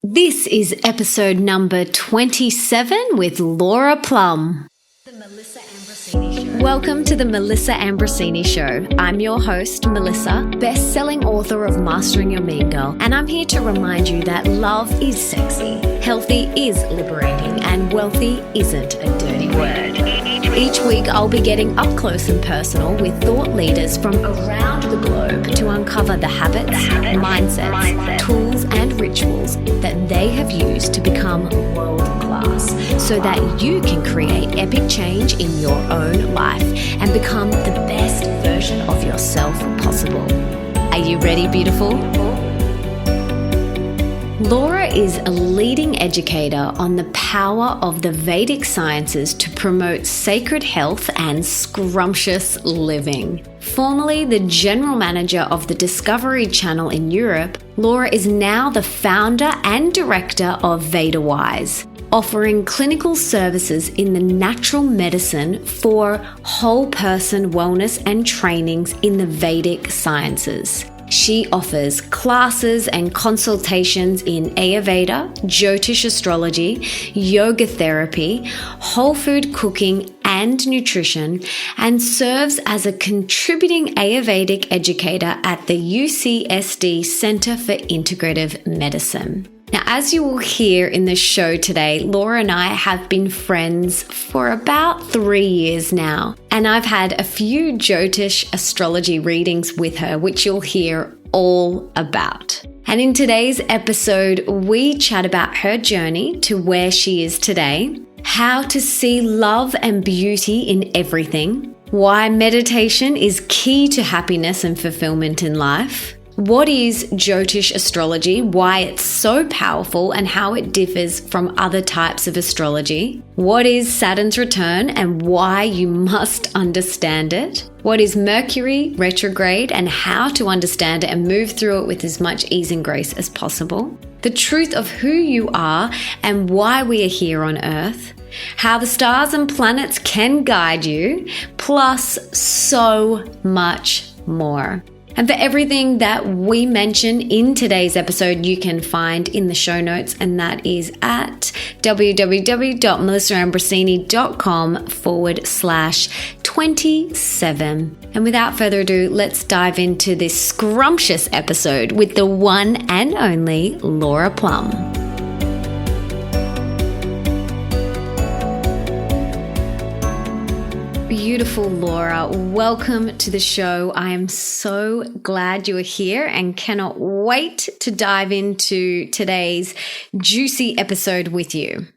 This is episode number 27 with Laura Plumb. Welcome to the Melissa Ambrosini Show. I'm your host, Melissa, best-selling author of Mastering Your Mean Girl, and I'm here to remind you that love is sexy, healthy is liberating, and wealthy isn't a dirty word. Each week, I'll be getting up close and personal with thought leaders from around the globe to uncover the habits, mindsets, tools, and rituals that they have used to become world-class so that you can create epic change in your own life and become the best version of yourself possible. Are you ready, beautiful? Laura is a leading educator on the power of the Vedic sciences to promote sacred health and scrumptious living. Formerly the general manager of the Discovery Channel in Europe, Laura is now the founder and director of VedaWise, offering clinical services in the natural medicine for whole person wellness and trainings in the Vedic sciences. She offers classes and consultations in Ayurveda, Jyotish astrology, yoga therapy, whole food cooking and nutrition, and serves as a contributing Ayurvedic educator at the UCSD Center for Integrative Medicine. Now, as you will hear in the show today, Laura and I have been friends for about 3 years now, and I've had a few Jyotish astrology readings with her, which you'll hear all about. And in today's episode, we chat about her journey to where she is today, how to see love and beauty in everything, why meditation is key to happiness and fulfillment in life, what is Jyotish astrology, why it's so powerful and how it differs from other types of astrology, what is Saturn's return and why you must understand it, what is Mercury Retrograde and how to understand it and move through it with as much ease and grace as possible, the truth of who you are and why we are here on Earth, how the stars and planets can guide you, plus so much more. And for everything that we mention in today's episode, you can find in the show notes, and that is at www.melissaambrosini.com/27. And without further ado, let's dive into this scrumptious episode with the one and only Laura Plumb. Beautiful Laura, welcome to the show. I am so glad you are here and cannot wait to dive into today's juicy episode with you.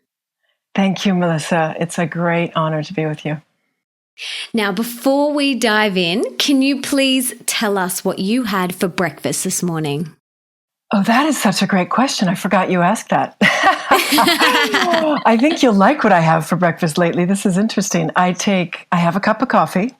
Thank you, Melissa. It's a great honor to be with you. Now, before we dive in, can you please tell us what you had for breakfast this morning? Oh, that is such a great question. I forgot you asked that. I think you'll like what I have for breakfast lately. This is interesting. I have a cup of coffee.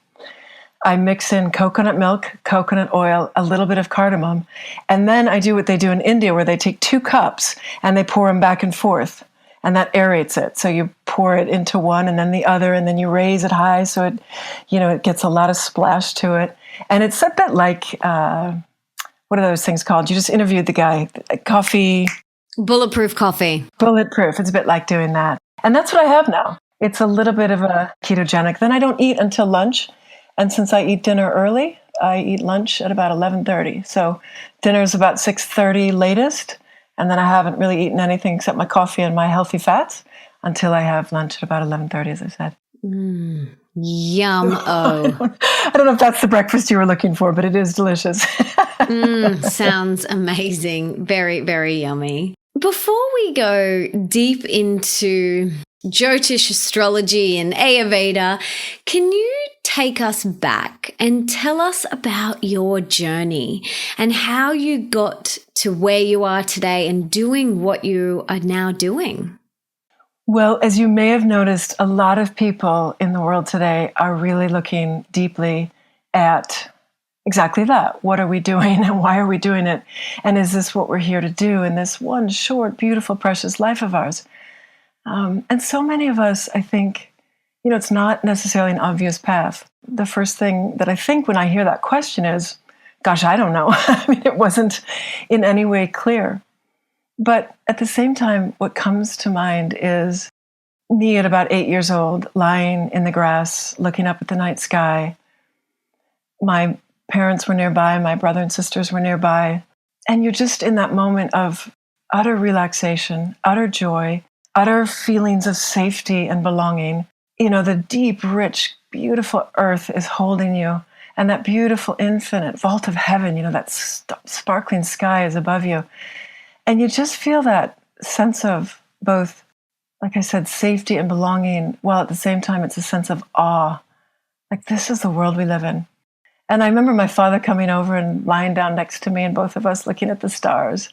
I mix in coconut milk, coconut oil, a little bit of cardamom, and then I do what they do in India where they take 2 cups and they pour them back and forth, and that aerates it. So you pour it into one and then the other, and then you raise it high so it gets a lot of splash to it. And it's a bit like what are those things called? You just interviewed the guy. Coffee. Bulletproof coffee. Bulletproof. It's a bit like doing that. And that's what I have now. It's a little bit of a ketogenic. Then I don't eat until lunch. And since I eat dinner early, I eat lunch at about 11:30. So dinner is about 6:30 latest. And then I haven't really eaten anything except my coffee and my healthy fats until I have lunch at about 11:30, as I said. Yum-o. I don't know if that's the breakfast you were looking for, but it is delicious. Sounds amazing. Very, very yummy. Before we go deep into Jyotish astrology and Ayurveda, can you take us back and tell us about your journey and how you got to where you are today and doing what you are now doing? Well, as you may have noticed, a lot of people in the world today are really looking deeply at exactly that. What are we doing and why are we doing it? And is this what we're here to do in this one short, beautiful, precious life of ours? And so many of us, I think, it's not necessarily an obvious path. The first thing that I think when I hear that question is, gosh, I don't know. I mean, it wasn't in any way clear. But at the same time, what comes to mind is me at about 8 years old, lying in the grass, looking up at the night sky. My parents were nearby, my brother and sisters were nearby. And you're just in that moment of utter relaxation, utter joy, utter feelings of safety and belonging. You know, the deep, rich, beautiful earth is holding you. And that beautiful, infinite vault of heaven, you know, that sparkling sky is above you. And you just feel that sense of both, like I said, safety and belonging, while at the same time it's a sense of awe. Like, this is the world we live in. And I remember my father coming over and lying down next to me and both of us looking at the stars.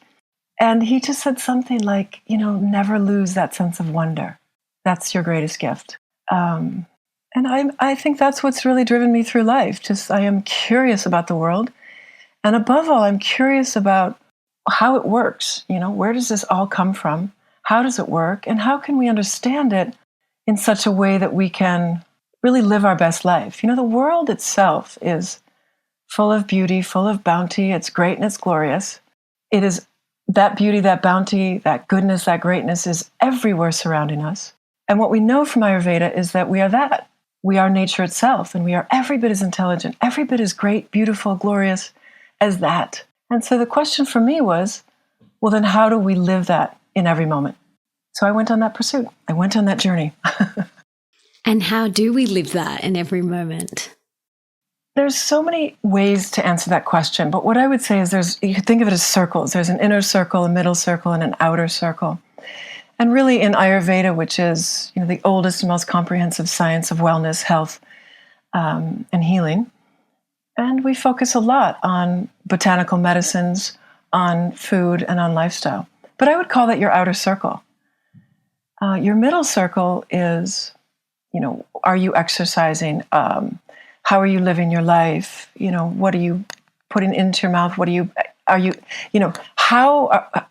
And he just said something like, you know, never lose that sense of wonder. That's your greatest gift. And I think that's what's really driven me through life. Just, I am curious about the world. And above all, I'm curious about how it works. You know, where does this all come from? How does it work? And how can we understand it in such a way that we can really live our best life? You know, the world itself is full of beauty, full of bounty. It's great and it's glorious. It is that beauty, that bounty, that goodness, that greatness is everywhere surrounding us. And what we know from Ayurveda is that we are that. We are nature itself, and we are every bit as intelligent, every bit as great, beautiful, glorious as that. And so the question for me was, well, then how do we live that in every moment? So I went on that pursuit. I went on that journey. And how do we live that in every moment? There's so many ways to answer that question, but what I would say is you could think of it as circles. There's an inner circle, a middle circle, and an outer circle. And really in Ayurveda, which is, you know, the oldest and most comprehensive science of wellness, health, and healing, and we focus a lot on botanical medicines, on food, and on lifestyle. But I would call that your outer circle. Your middle circle is, you know, are you exercising? How are you living your life? You know, what are you putting into your mouth?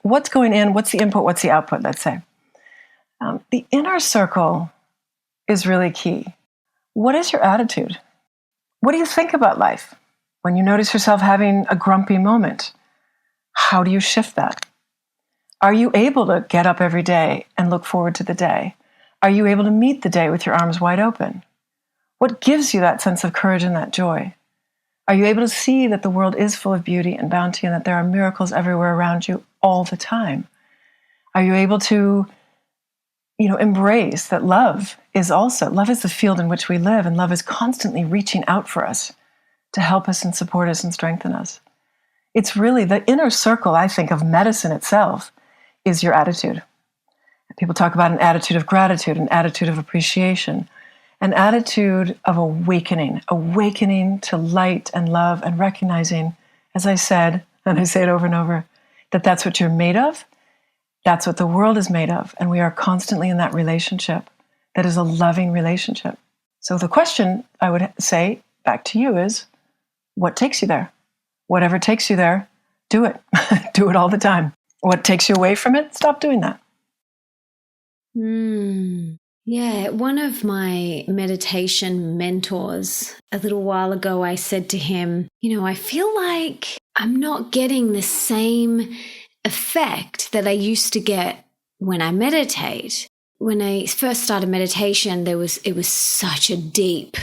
What's going in? What's the input? What's the output, let's say? The inner circle is really key. What is your attitude? What do you think about life? When you notice yourself having a grumpy moment, how do you shift that? Are you able to get up every day and look forward to the day? Are you able to meet the day with your arms wide open? What gives you that sense of courage and that joy? Are you able to see that the world is full of beauty and bounty and that there are miracles everywhere around you all the time? Are you able to, you know, embrace that love is the field in which we live, and love is constantly reaching out for us to help us and support us and strengthen us? It's really the inner circle, I think, of medicine itself is your attitude. People talk about an attitude of gratitude, an attitude of appreciation, an attitude of awakening to light and love, and recognizing, as I said, and I say it over and over, that that's what you're made of. That's what the world is made of. And we are constantly in that relationship that is a loving relationship. So the question I would say back to you is, what takes you there? Whatever takes you there, do it. Do it all the time. What takes you away from it, stop doing that. Yeah, one of my meditation mentors, a little while ago, I said to him, you know, I feel like I'm not getting the same effect that I used to get when I meditate. When I first started meditation, it was such a deep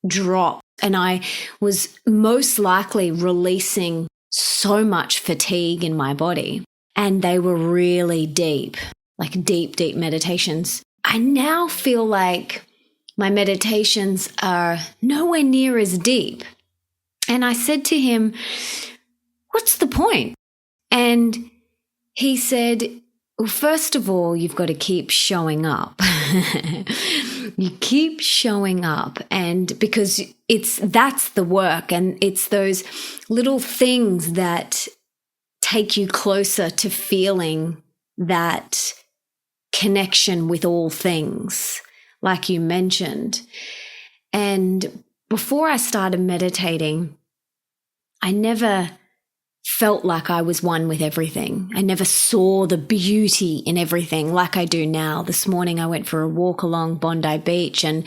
drop, and I was most likely releasing so much fatigue in my body, and they were really deep, like deep meditations. I now feel like my meditations are nowhere near as deep. And I said to him, what's the point? And he said, well, first of all, you've got to keep showing up. You keep showing up, and because that's the work, and it's those little things that take you closer to feeling that connection with all things, like you mentioned. And before I started meditating, I never felt like I was one with everything. I never saw the beauty in everything like I do now. This morning I went for a walk along Bondi Beach, and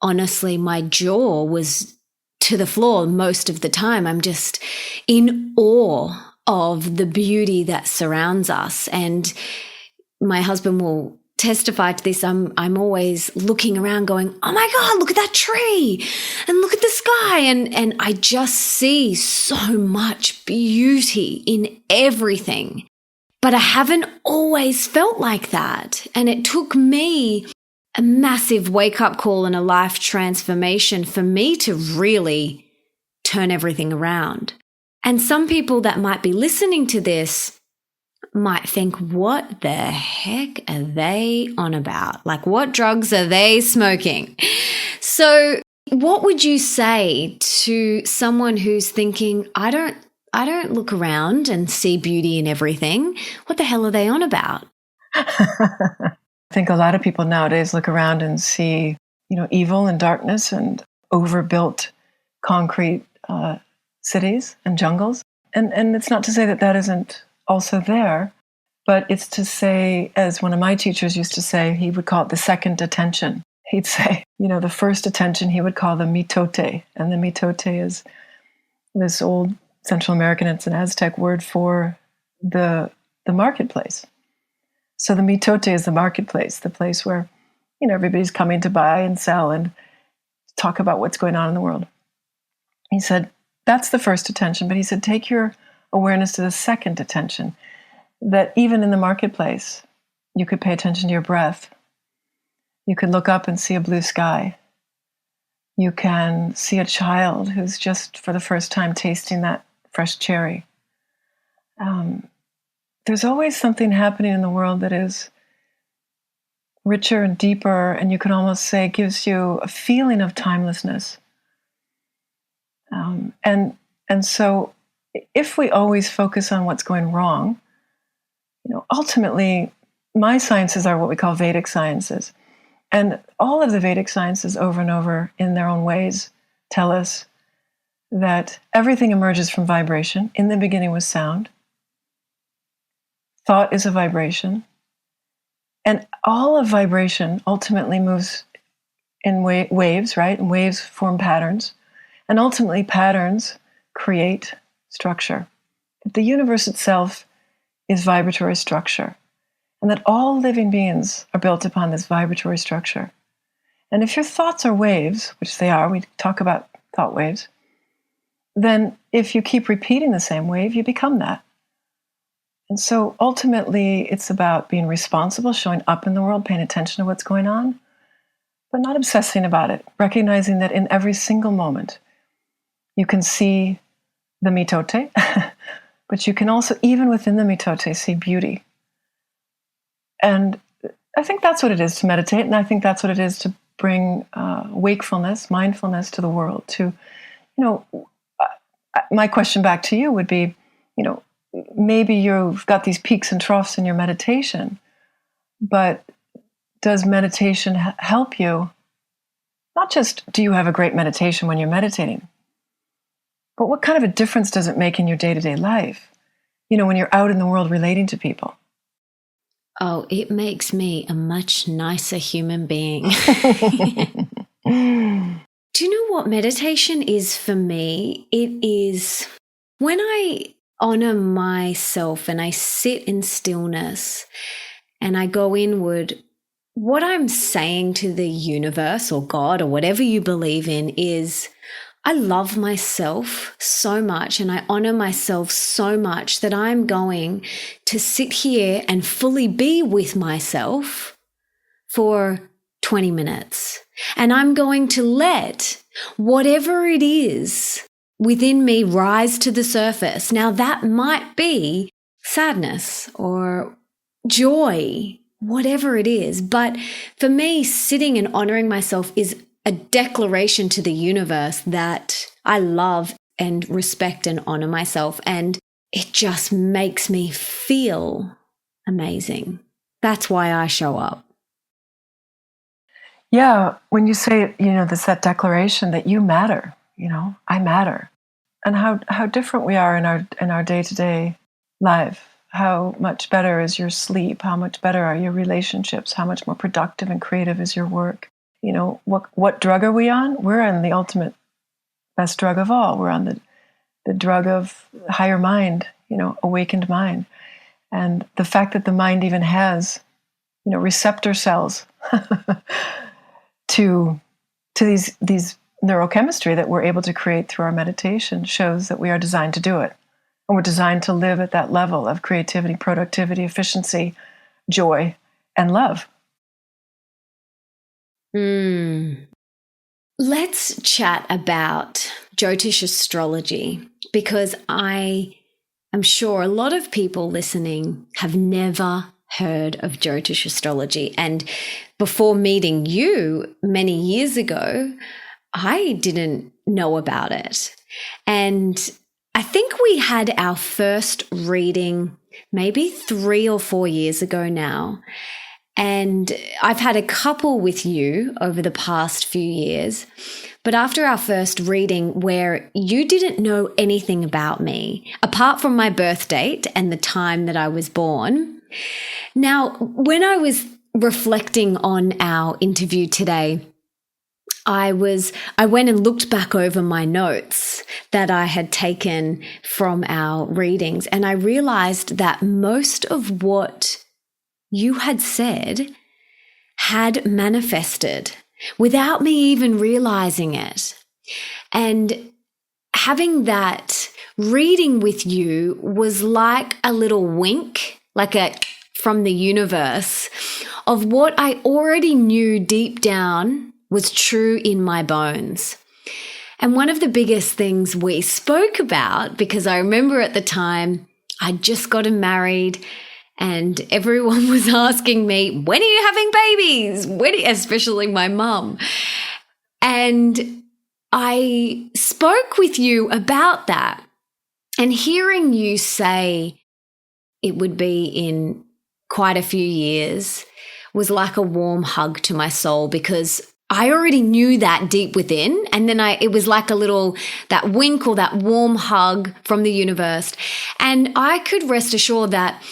honestly, my jaw was to the floor most of the time. I'm just in awe of the beauty that surrounds us. And my husband will testify to this. I'm always looking around going, oh my God, look at that tree and look at the sky. And I just see so much beauty in everything. But I haven't always felt like that. And it took me a massive wake-up call and a life transformation for me to really turn everything around. And some people that might be listening to this might think, what the heck are they on about? Like, what drugs are they smoking? So what would you say to someone who's thinking, I don't look around and see beauty in everything. What the hell are they on about? I think a lot of people nowadays look around and see, evil and darkness and overbuilt concrete cities and jungles. And it's not to say that that isn't also there, but it's to say, as one of my teachers used to say, he would call it the second attention. He'd say, the first attention he would call the mitote. And the mitote is this old Central American, it's an Aztec word for the marketplace. So the mitote is the marketplace, the place where, everybody's coming to buy and sell and talk about what's going on in the world. He said, that's the first attention, but he said, take your awareness to the second attention, that even in the marketplace, you could pay attention to your breath. You could look up and see a blue sky. You can see a child who's just for the first time tasting that fresh cherry. There's always something happening in the world that is richer and deeper, and you can almost say gives you a feeling of timelessness. And so if we always focus on what's going wrong, ultimately, my sciences are what we call Vedic sciences. And all of the Vedic sciences over and over in their own ways tell us that everything emerges from vibration. In the beginning was sound. Thought is a vibration. And all of vibration ultimately moves in waves, right? And waves form patterns. And ultimately, patterns create structure. The universe itself is vibratory structure. And that all living beings are built upon this vibratory structure. And if your thoughts are waves, which they are, we talk about thought waves, then if you keep repeating the same wave, you become that. And so ultimately, it's about being responsible, showing up in the world, paying attention to what's going on, but not obsessing about it, recognizing that in every single moment, you can see the mitote, but you can also, even within the mitote, see beauty. And I think that's what it is to meditate, and I think that's what it is to bring wakefulness, mindfulness to the world. My question back to you would be, maybe you've got these peaks and troughs in your meditation, but does meditation help you? Not just do you have a great meditation when you're meditating, but what kind of a difference does it make in your day-to-day life? When you're out in the world relating to people. Oh, it makes me a much nicer human being. Do you know what meditation is for me? It is when I honor myself and I sit in stillness and I go inward, what I'm saying to the universe or God or whatever you believe in is, I love myself so much and I honor myself so much that I'm going to sit here and fully be with myself for 20 minutes. And I'm going to let whatever it is within me rise to the surface. Now that might be sadness or joy, whatever it is. But for me, sitting and honoring myself is a declaration to the universe that I love and respect and honor myself. And it just makes me feel amazing. That's why I show up. Yeah, when you say, that declaration that you matter, I matter. And how different we are in our day-to-day life. How much better is your sleep? How much better are your relationships? How much more productive and creative is your work? What drug are we on? We're on the ultimate best drug of all. We're on the drug of higher mind, awakened mind. And the fact that the mind even has, receptor cells to these neurochemistry that we're able to create through our meditation shows that we are designed to do it. And we're designed to live at that level of creativity, productivity, efficiency, joy, and love. Let's chat about Jyotish astrology, because I am sure a lot of people listening have never heard of Jyotish astrology. And before meeting you many years ago, I didn't know about it. And I think we had our first reading maybe 3 or 4 years ago now. And I've had a couple with you over the past few years. But after our first reading, where you didn't know anything about me, apart from my birth date and the time that I was born. Now, when I was reflecting on our interview today, I went and looked back over my notes that I had taken from our readings, and I realized that most of what you had said had manifested without me even realizing it. And having that reading with you was like a little wink, from the universe of what I already knew deep down was true in my bones. And one of the biggest things we spoke about, because I remember at the time I'd just gotten married and everyone was asking me, when are you having babies? Especially my mum. And I spoke with you about that, and hearing you say it would be in quite a few years was like a warm hug to my soul, because I already knew that deep within. And then it was like that wink or that warm hug from the universe. And I could rest assured that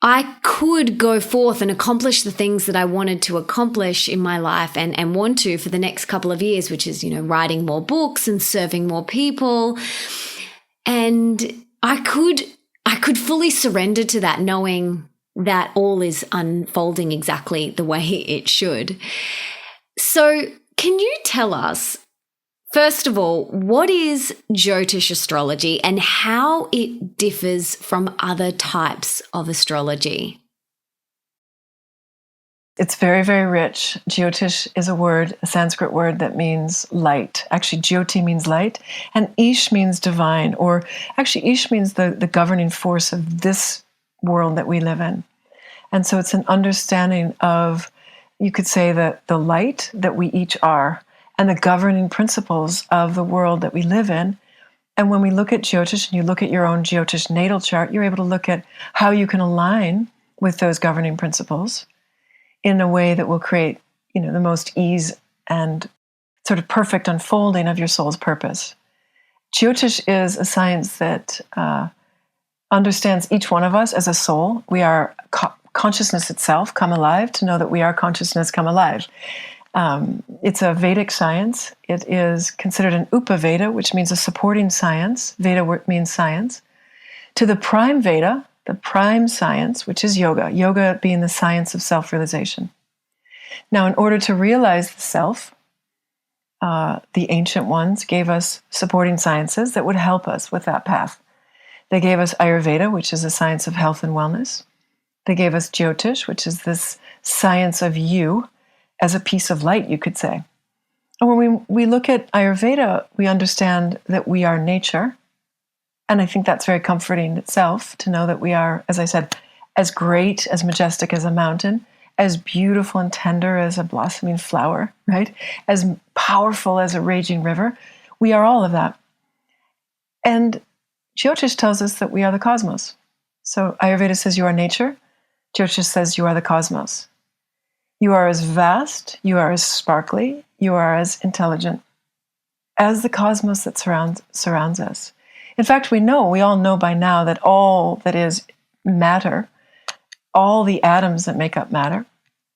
I could go forth and accomplish the things that I wanted to accomplish in my life and want to for the next couple of years, which is, writing more books and serving more people. And I could fully surrender to that, knowing that all is unfolding exactly the way it should. So can you tell us, first of all, what is Jyotish astrology and how it differs from other types of astrology? It's very, very rich. Jyotish is a Sanskrit word that means light. Actually, Jyoti means light, and Ish means divine, or actually Ish means the governing force of this world that we live in. And so it's an understanding of, you could say, the light that we each are and the governing principles of the world that we live in. And when we look at Jyotish and you look at your own Jyotish natal chart, you're able to look at how you can align with those governing principles in a way that will create, the most ease and sort of perfect unfolding of your soul's purpose. Jyotish is a science that understands each one of us as a soul. We are consciousness itself come alive, to know that we are consciousness come alive. It's a Vedic science. It is considered an Upaveda, which means a supporting science. Veda means science. To the prime Veda, the prime science, which is yoga being the science of self-realization. Now, in order to realize the self, the ancient ones gave us supporting sciences that would help us with that path. They gave us Ayurveda, which is a science of health and wellness. They gave us Jyotish, which is this science of you as a piece of light, you could say. And when we look at Ayurveda, we understand that we are nature. And I think that's very comforting itself, to know that we are, as I said, as great, as majestic as a mountain, as beautiful and tender as a blossoming flower, right? As powerful as a raging river. We are all of that. And Jyotish tells us that we are the cosmos. So Ayurveda says you are nature. Jyotish says you are the cosmos. You are as vast, you are as sparkly, you are as intelligent as the cosmos that surrounds us. In fact, we all know by now that all that is matter, all the atoms that make up matter,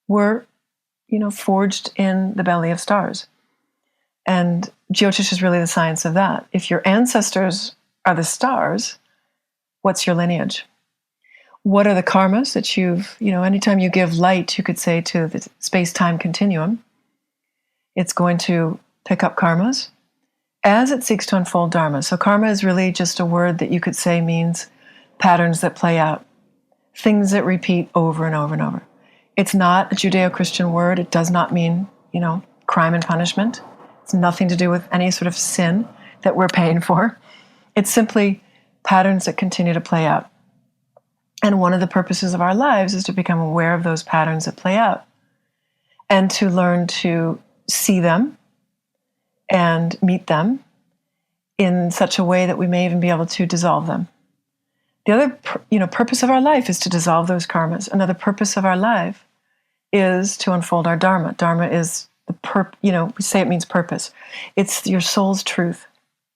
were, forged in the belly of stars. And Jyotish is really the science of that. If your ancestors are the stars, What's your lineage? What are the karmas that anytime you give light, you could say to the space-time continuum, it's going to pick up karmas as it seeks to unfold dharma. So karma is really just a word that you could say means patterns that play out, things that repeat over and over and over. It's not a Judeo-Christian word. It does not mean, crime and punishment. It's nothing to do with any sort of sin that we're paying for. It's simply patterns that continue to play out. And one of the purposes of our lives is to become aware of those patterns that play out and to learn to see them and meet them in such a way that we may even be able to dissolve them. The other, purpose of our life is to dissolve those karmas. Another purpose of our life is to unfold our dharma. Dharma is we say it means purpose. It's your soul's truth.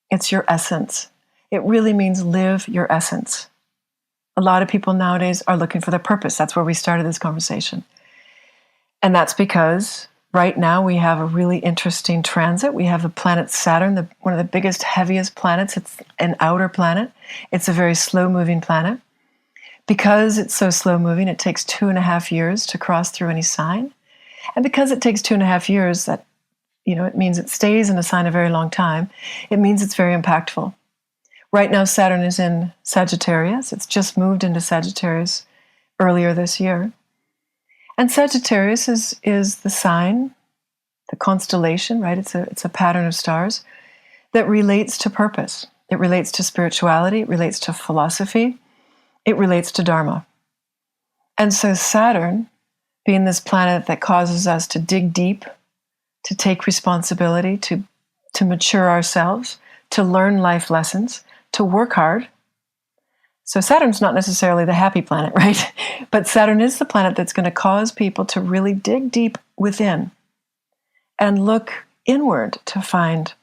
It's your essence. It really means live your essence. A lot of people nowadays are looking for their purpose. That's where we started this conversation. And that's because right now we have a really interesting transit. We have the planet Saturn, one of the biggest, heaviest planets. It's an outer planet. It's a very slow-moving planet. Because it's so slow-moving, it takes 2.5 years to cross through any sign. And because it takes 2.5 years, that it means it stays in a sign a very long time. It means it's very impactful. Right now, Saturn is in Sagittarius. It's just moved into Sagittarius earlier this year. And Sagittarius is the sign, the constellation, right? It's a pattern of stars that relates to purpose. It relates to spirituality. It relates to philosophy. It relates to dharma. And so Saturn, being this planet that causes us to dig deep, to take responsibility, to mature ourselves, to learn life lessons, to work hard. So Saturn's not necessarily the happy planet, right? But Saturn is the planet that's going to cause people to really dig deep within and look inward to find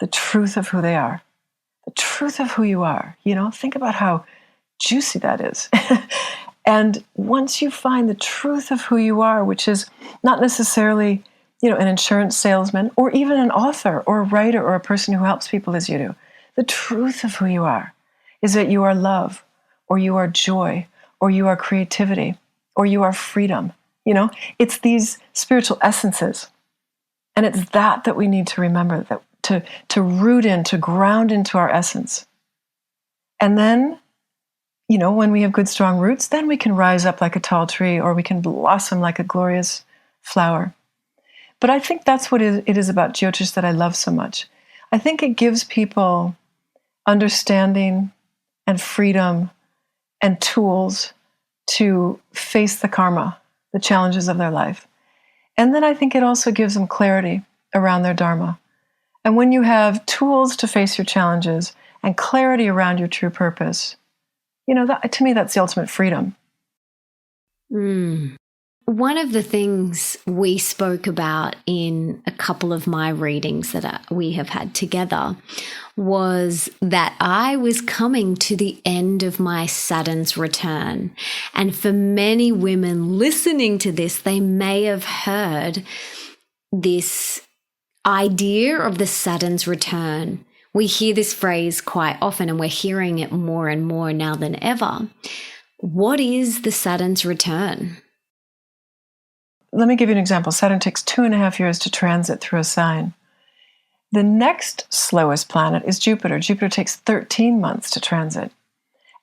the truth of who they are, the truth of who you are. Think about how juicy that is. And once you find the truth of who you are, which is not necessarily, an insurance salesman or even an author or a writer or a person who helps people as you do, the truth of who you are is that you are love, or you are joy, or you are creativity, or you are freedom. It's these spiritual essences. And it's that we need to remember, that to root in, to ground into our essence. And then, when we have good, strong roots, then we can rise up like a tall tree, or we can blossom like a glorious flower. But I think that's what it is about Jyotish that I love so much. I think it gives people understanding and freedom and tools to face the karma, the challenges of their life. And then I think it also gives them clarity around their dharma. And when you have tools to face your challenges and clarity around your true purpose, to me, that's the ultimate freedom. One of the things we spoke about in a couple of my readings that we have had together was that I was coming to the end of my Saturn's return. And for many women listening to this, they may have heard this idea of the Saturn's return. We hear this phrase quite often, and we're hearing it more and more now than ever. What is the Saturn's return? Let me give you an example. Saturn takes 2.5 years to transit through a sign. The next slowest planet is Jupiter. Jupiter takes 13 months to transit.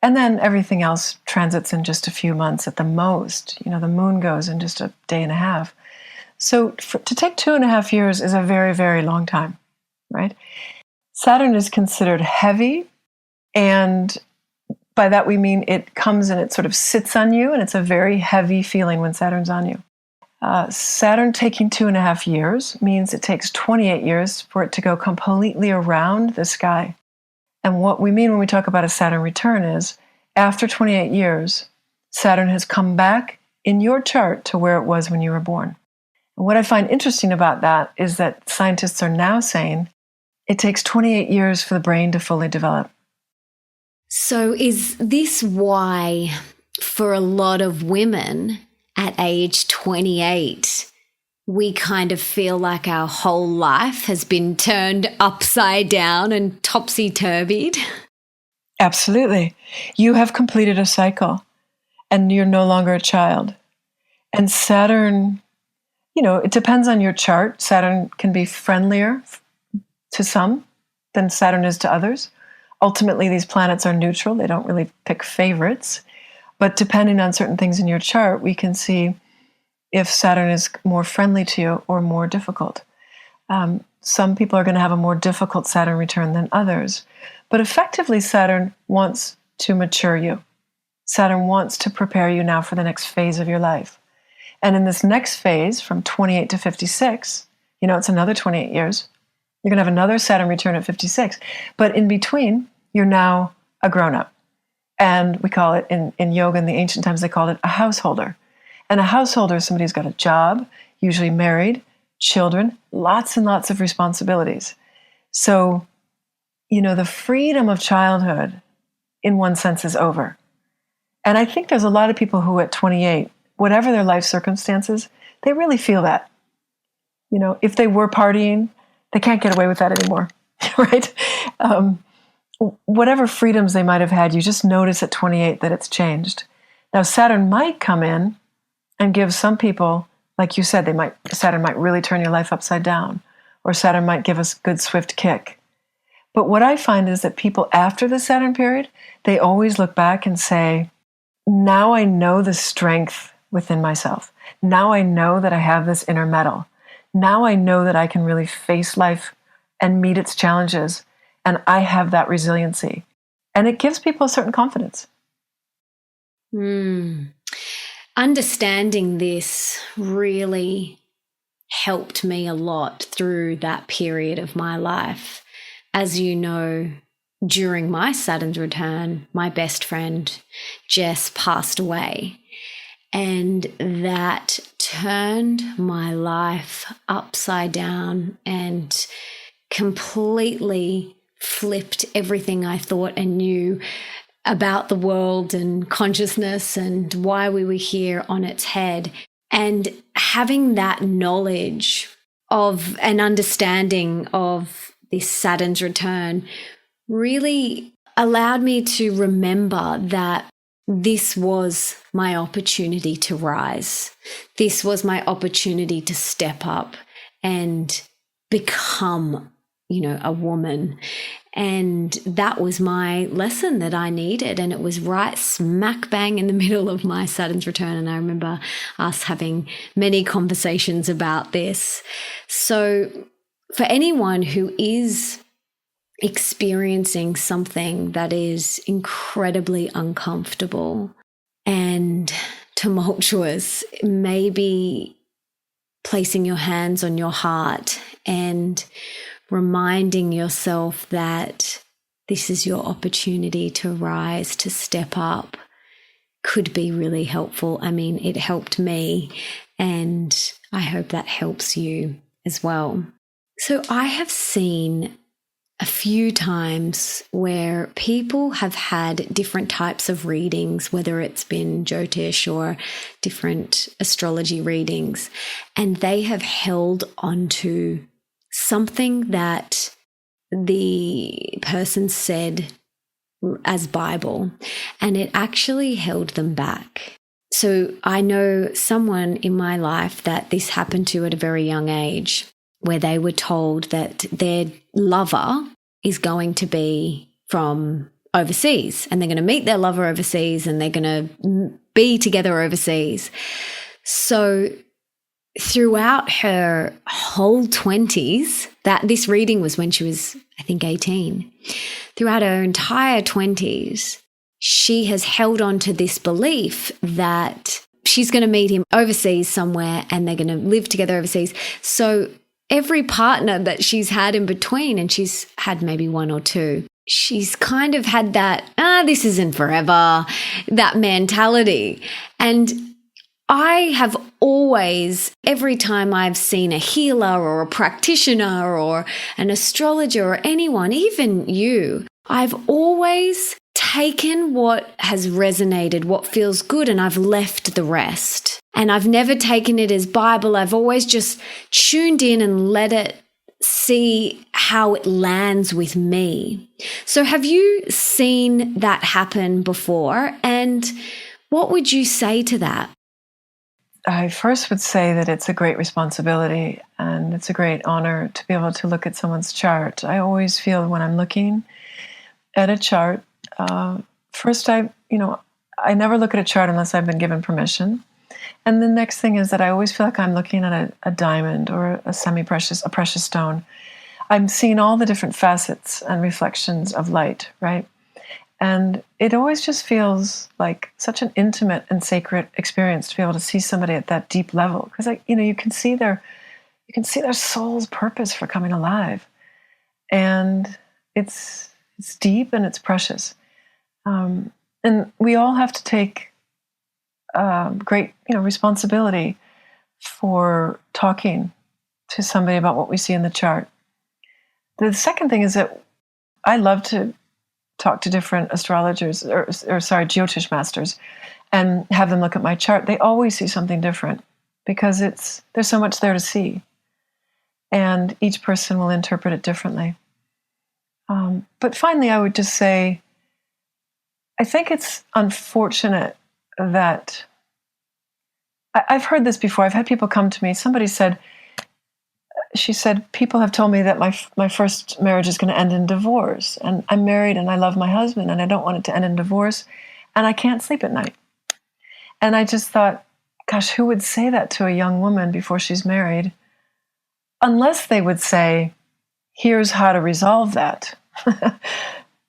And then everything else transits in just a few months at the most. The moon goes in just a day and a half. So to take 2.5 years is a very, very long time, right? Saturn is considered heavy, and by that we mean it comes and it sort of sits on you, and it's a very heavy feeling when Saturn's on you. Saturn taking 2.5 years means it takes 28 years for it to go completely around the sky. And what we mean when we talk about a Saturn return is after 28 years, Saturn has come back in your chart to where it was when you were born. And what I find interesting about that is that scientists are now saying it takes 28 years for the brain to fully develop. So is this why, for a lot of women at age 28, we kind of feel like our whole life has been turned upside down and topsy-turvied? Absolutely. You have completed a cycle and you're no longer a child. And Saturn, it depends on your chart. Saturn can be friendlier to some than Saturn is to others. Ultimately, these planets are neutral. They don't really pick favorites. But depending on certain things in your chart, we can see if Saturn is more friendly to you or more difficult. Some people are going to have a more difficult Saturn return than others. But effectively, Saturn wants to mature you. Saturn wants to prepare you now for the next phase of your life. And in this next phase, from 28 to 56, it's another 28 years. You're going to have another Saturn return at 56. But in between, you're now a grown-up. And we call it, in yoga in the ancient times, they called it a householder. And a householder is somebody who's got a job, usually married, children, lots and lots of responsibilities. So, the freedom of childhood, in one sense, is over. And I think there's a lot of people who at 28, whatever their life circumstances, they really feel that. If they were partying, they can't get away with that anymore, right? Whatever freedoms they might have had, you just notice at 28 that it's changed. Now, Saturn might come in and give some people, like you said, Saturn might really turn your life upside down, or Saturn might give us a good swift kick. But what I find is that people after the Saturn period, they always look back and say, now I know the strength within myself. Now I know that I have this inner metal. Now I know that I can really face life and meet its challenges. And I have that resiliency. And it gives people a certain confidence. Understanding this really helped me a lot through that period of my life. As you know, during my Saturn's return, my best friend, Jess, passed away. And that turned my life upside down and completely flipped everything I thought and knew about the world and consciousness and why we were here on its head. And having that knowledge of an understanding of this Saturn's return really allowed me to remember that this was my opportunity to rise. This was my opportunity to step up and become, a woman. And that was my lesson that I needed. And it was right smack bang in the middle of my Saturn's return. And I remember us having many conversations about this. So for anyone who is experiencing something that is incredibly uncomfortable and tumultuous, maybe placing your hands on your heart and reminding yourself that this is your opportunity to rise, to step up, could be really helpful. I mean, it helped me, and I hope that helps you as well. So I have seen a few times where people have had different types of readings, whether it's been Jyotish or different astrology readings, and they have held onto something that the person said as Bible, and it actually held them back. So I know someone in my life that this happened to at a very young age, where they were told that their lover is going to be from overseas and they're going to meet their lover overseas and they're going to be together overseas. So throughout her whole 20s, that this reading was when she was, I think, 18. Throughout her entire 20s, she has held on to this belief that she's going to meet him overseas somewhere and they're going to live together overseas. So every partner that she's had in between, and she's had maybe one or two, she's kind of had that, this isn't forever, that mentality. And I have always, every time I've seen a healer or a practitioner or an astrologer or anyone, even you, I've always taken what has resonated, what feels good, and I've left the rest. And I've never taken it as Bible. I've always just tuned in and let it see how it lands with me. So have you seen that happen before? And what would you say to that? I first would say that it's a great responsibility and it's a great honor to be able to look at someone's chart. I always feel when I'm looking at a chart, first I never look at a chart unless I've been given permission. And the next thing is that I always feel like I'm looking at a diamond or a semi-precious, a precious stone. I'm seeing all the different facets and reflections of light, right? And it always just feels like such an intimate and sacred experience to be able to see somebody at that deep level, because you can see their soul's purpose for coming alive, and it's deep and it's precious. And we all have to take great responsibility for talking to somebody about what we see in the chart. The second thing is that I love to talk to different astrologers or Jyotish masters and have them look at my chart. They always see something different because there's so much there to see, and each person will interpret it differently. But finally, I would just say, I think it's unfortunate that I've heard this before. I've had people come to me. She said, people have told me that my first marriage is going to end in divorce. And I'm married and I love my husband and I don't want it to end in divorce. And I can't sleep at night. And I just thought, gosh, who would say that to a young woman before she's married? Unless they would say, here's how to resolve that.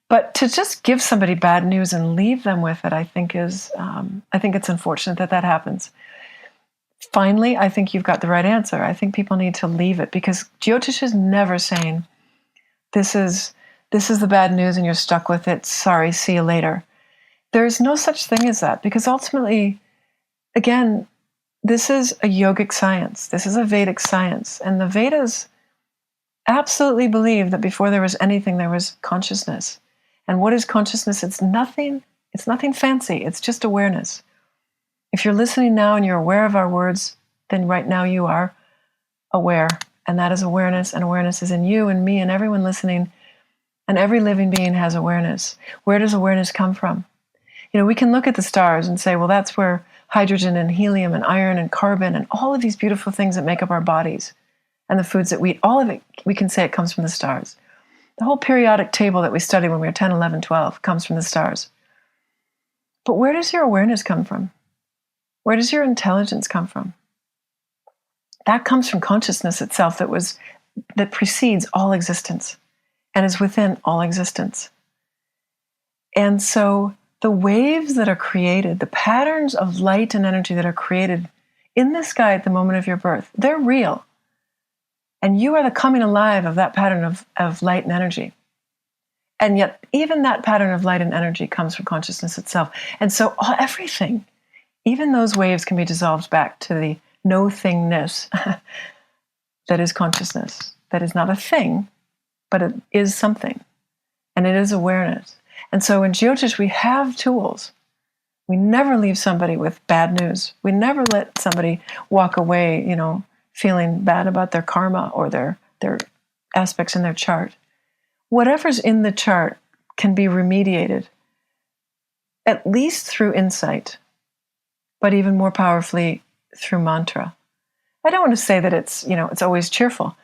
But to just give somebody bad news and leave them with it, I think it's unfortunate that happens. Finally, I think you've got the right answer. I think people need to leave it, because Jyotish is never saying, this is the bad news and you're stuck with it. Sorry, see you later. There's no such thing as that, because ultimately, again, this is a yogic science. This is a Vedic science. And the Vedas absolutely believe that before there was anything, there was consciousness. And what is consciousness? It's nothing fancy. It's just awareness. If you're listening now and you're aware of our words, then right now you are aware. And that is awareness. And awareness is in you and me and everyone listening. And every living being has awareness. Where does awareness come from? We can look at the stars and say, well, that's where hydrogen and helium and iron and carbon and all of these beautiful things that make up our bodies and the foods that we eat, all of it, we can say it comes from the stars. The whole periodic table that we study when we were 10, 11, 12 comes from the stars. But where does your awareness come from? Where does your intelligence come from? That comes from consciousness itself that precedes all existence and is within all existence. And so the waves that are created, the patterns of light and energy that are created in the sky at the moment of your birth, they're real. And you are the coming alive of that pattern of light and energy. And yet, even that pattern of light and energy comes from consciousness itself. And so everything, even those waves, can be dissolved back to the no-thingness that is consciousness. That is not a thing, but it is something. And it is awareness. And so in Jyotish, we have tools. We never leave somebody with bad news. We never let somebody walk away, feeling bad about their karma or their aspects in their chart. Whatever's in the chart can be remediated, at least through insight, but even more powerfully through mantra. I don't want to say that it's always cheerful.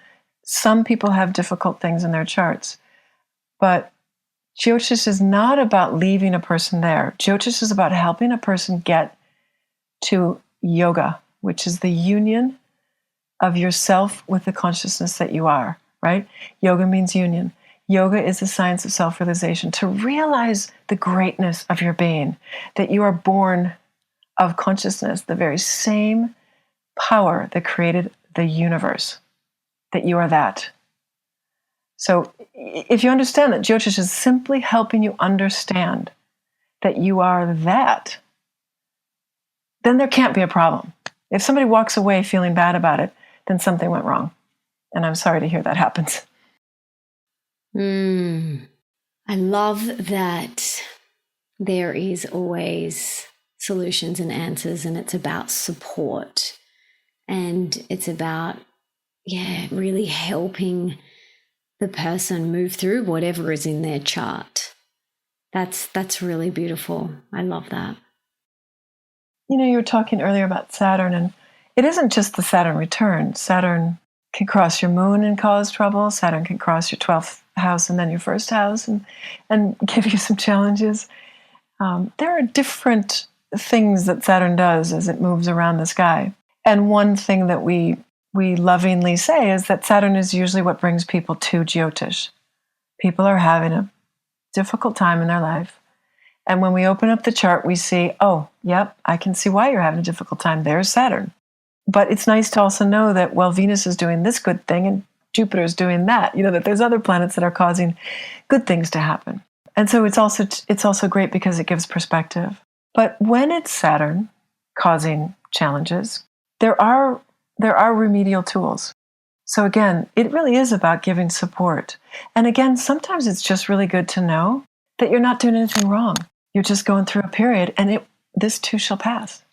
Some people have difficult things in their charts, but Jyotish is not about leaving a person there. Jyotish is about helping a person get to yoga, which is the union of yourself with the consciousness that you are, right? Yoga means union. Yoga is the science of self-realization, to realize the greatness of your being, that you are born of consciousness, the very same power that created the universe, that you are that. So if you understand that Jyotish is simply helping you understand that you are that, then there can't be a problem. If somebody walks away feeling bad about it, then something went wrong. And I'm sorry to hear that happens. I love that there is always solutions and answers, and it's about support. And it's about, really helping the person move through whatever is in their chart. That's really beautiful. I love that. You were talking earlier about Saturn, and it isn't just the Saturn return. Saturn can cross your moon and cause trouble. Saturn can cross your 12th house and then your first house and give you some challenges. There are different things that Saturn does as it moves around the sky. And one thing that we lovingly say is that Saturn is usually what brings people to Jyotish. People are having a difficult time in their life. And when we open up the chart, we see, oh, yep, I can see why you're having a difficult time. There's Saturn. But it's nice to also know that, well, Venus is doing this good thing and Jupiter is doing that, that there's other planets that are causing good things to happen. And so it's also great because it gives perspective. But when it's Saturn causing challenges, there are remedial tools. So again, it really is about giving support. And again, sometimes it's just really good to know that you're not doing anything wrong. You're just going through a period, and this too shall pass.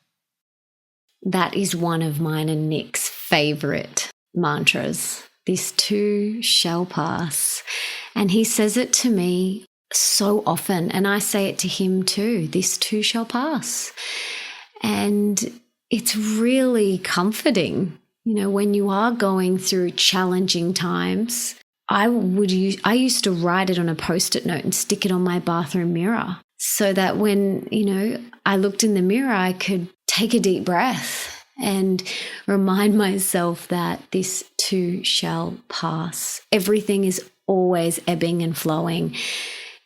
That is one of mine and Nick's favorite mantras. This too shall pass. And he says it to me so often, and I say it to him too. This too shall pass. And it's really comforting, when you are going through challenging times. I used to write it on a Post-it note and stick it on my bathroom mirror so that when, I looked in the mirror, I could take a deep breath and remind myself that this too shall pass. Everything is always ebbing and flowing.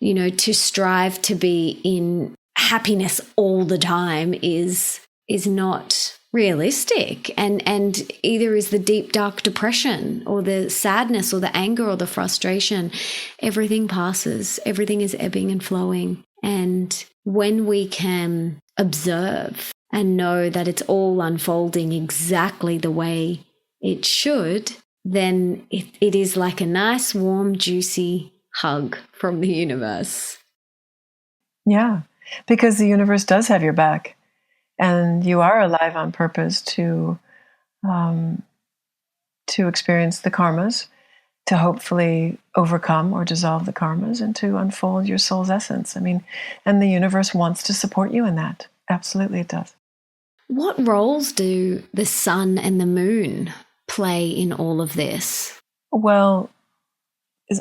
To strive to be in happiness all the time is not realistic, and either is the deep dark depression or the sadness or the anger or the frustration. Everything passes. Everything is ebbing and flowing. And when we can observe and know that it's all unfolding exactly the way it should, then it is like a nice, warm, juicy hug from the universe. Yeah, because the universe does have your back. And you are alive on purpose to experience the karmas, to hopefully overcome or dissolve the karmas, and to unfold your soul's essence. And the universe wants to support you in that. Absolutely, it does. What roles do the sun and the moon play in all of this? Well,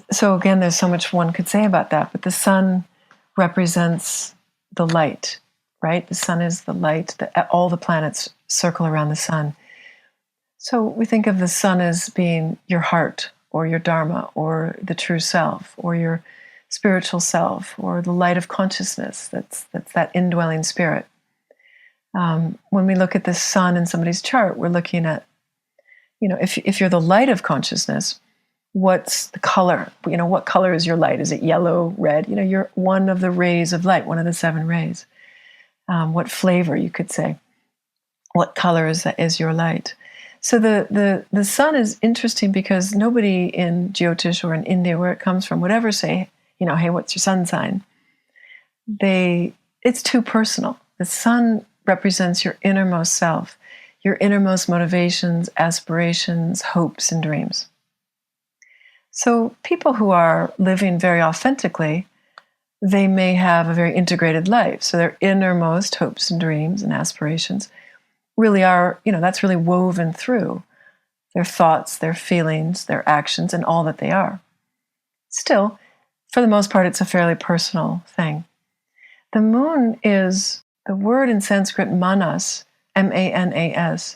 so again, there's so much one could say about that, but the sun represents the light. Right? The sun is the light. All the planets circle around the sun. So we think of the sun as being your heart or your dharma or the true self or your spiritual self or the light of consciousness. That's that indwelling spirit. When we look at the sun in somebody's chart, we're looking at, if you're the light of consciousness, what's the color? What color is your light? Is it yellow, red? You're one of the rays of light, one of the 7 rays. What flavor, you could say. What color is your light? So the sun is interesting because nobody in Jyotish or in India, where it comes from, would ever say, hey, what's your sun sign? It's too personal. The sun represents your innermost self, your innermost motivations, aspirations, hopes, and dreams. So people who are living very authentically, they may have a very integrated life. So their innermost hopes and dreams and aspirations really are, that's really woven through their thoughts, their feelings, their actions, and all that they are. Still, for the most part, it's a fairly personal thing. The moon is, the word in Sanskrit manas, M-A-N-A-S,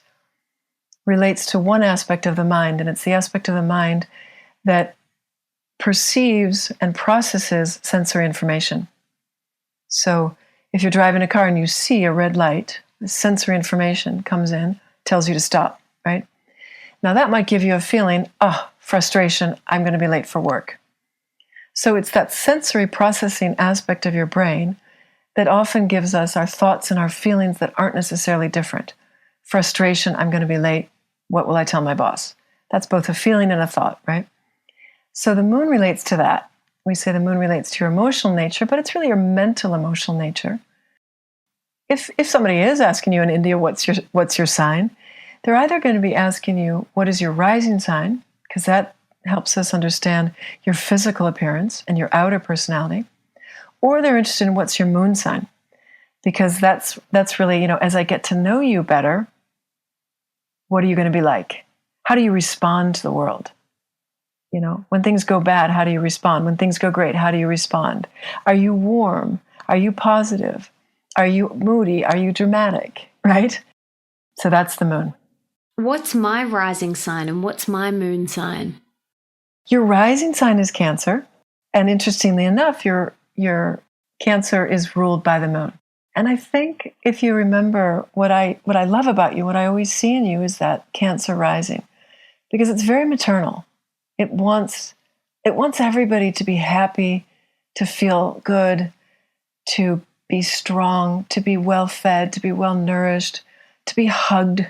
relates to one aspect of the mind, and it's the aspect of the mind that perceives and processes sensory information. So if you're driving a car and you see a red light, the sensory information comes in, tells you to stop, right? Now that might give you a feeling, frustration, I'm going to be late for work. So it's that sensory processing aspect of your brain that often gives us our thoughts and our feelings that aren't necessarily different. Frustration, I'm going to be late. What will I tell my boss? That's both a feeling and a thought, right? So the moon relates to that. We say the moon relates to your emotional nature, but it's really your mental emotional nature. If somebody is asking you in India, what's your sign, they're either going to be asking you, what is your rising sign? Because that helps us understand your physical appearance and your outer personality, or they're interested in what's your moon sign, because that's really, as I get to know you better, what are you going to be like? How do you respond to the world? When things go bad, how do you respond? When things go great, how do you respond? Are you warm? Are you positive? Are you moody? Are you dramatic? Right? So that's the moon. What's my rising sign and what's my moon sign? Your rising sign is Cancer. And interestingly enough, your Cancer is ruled by the moon. And I think if you remember what I love about you, what I always see in you is that Cancer rising, because it's very maternal. It wants everybody to be happy, to feel good, to be strong, to be well fed, to be well nourished, to be hugged,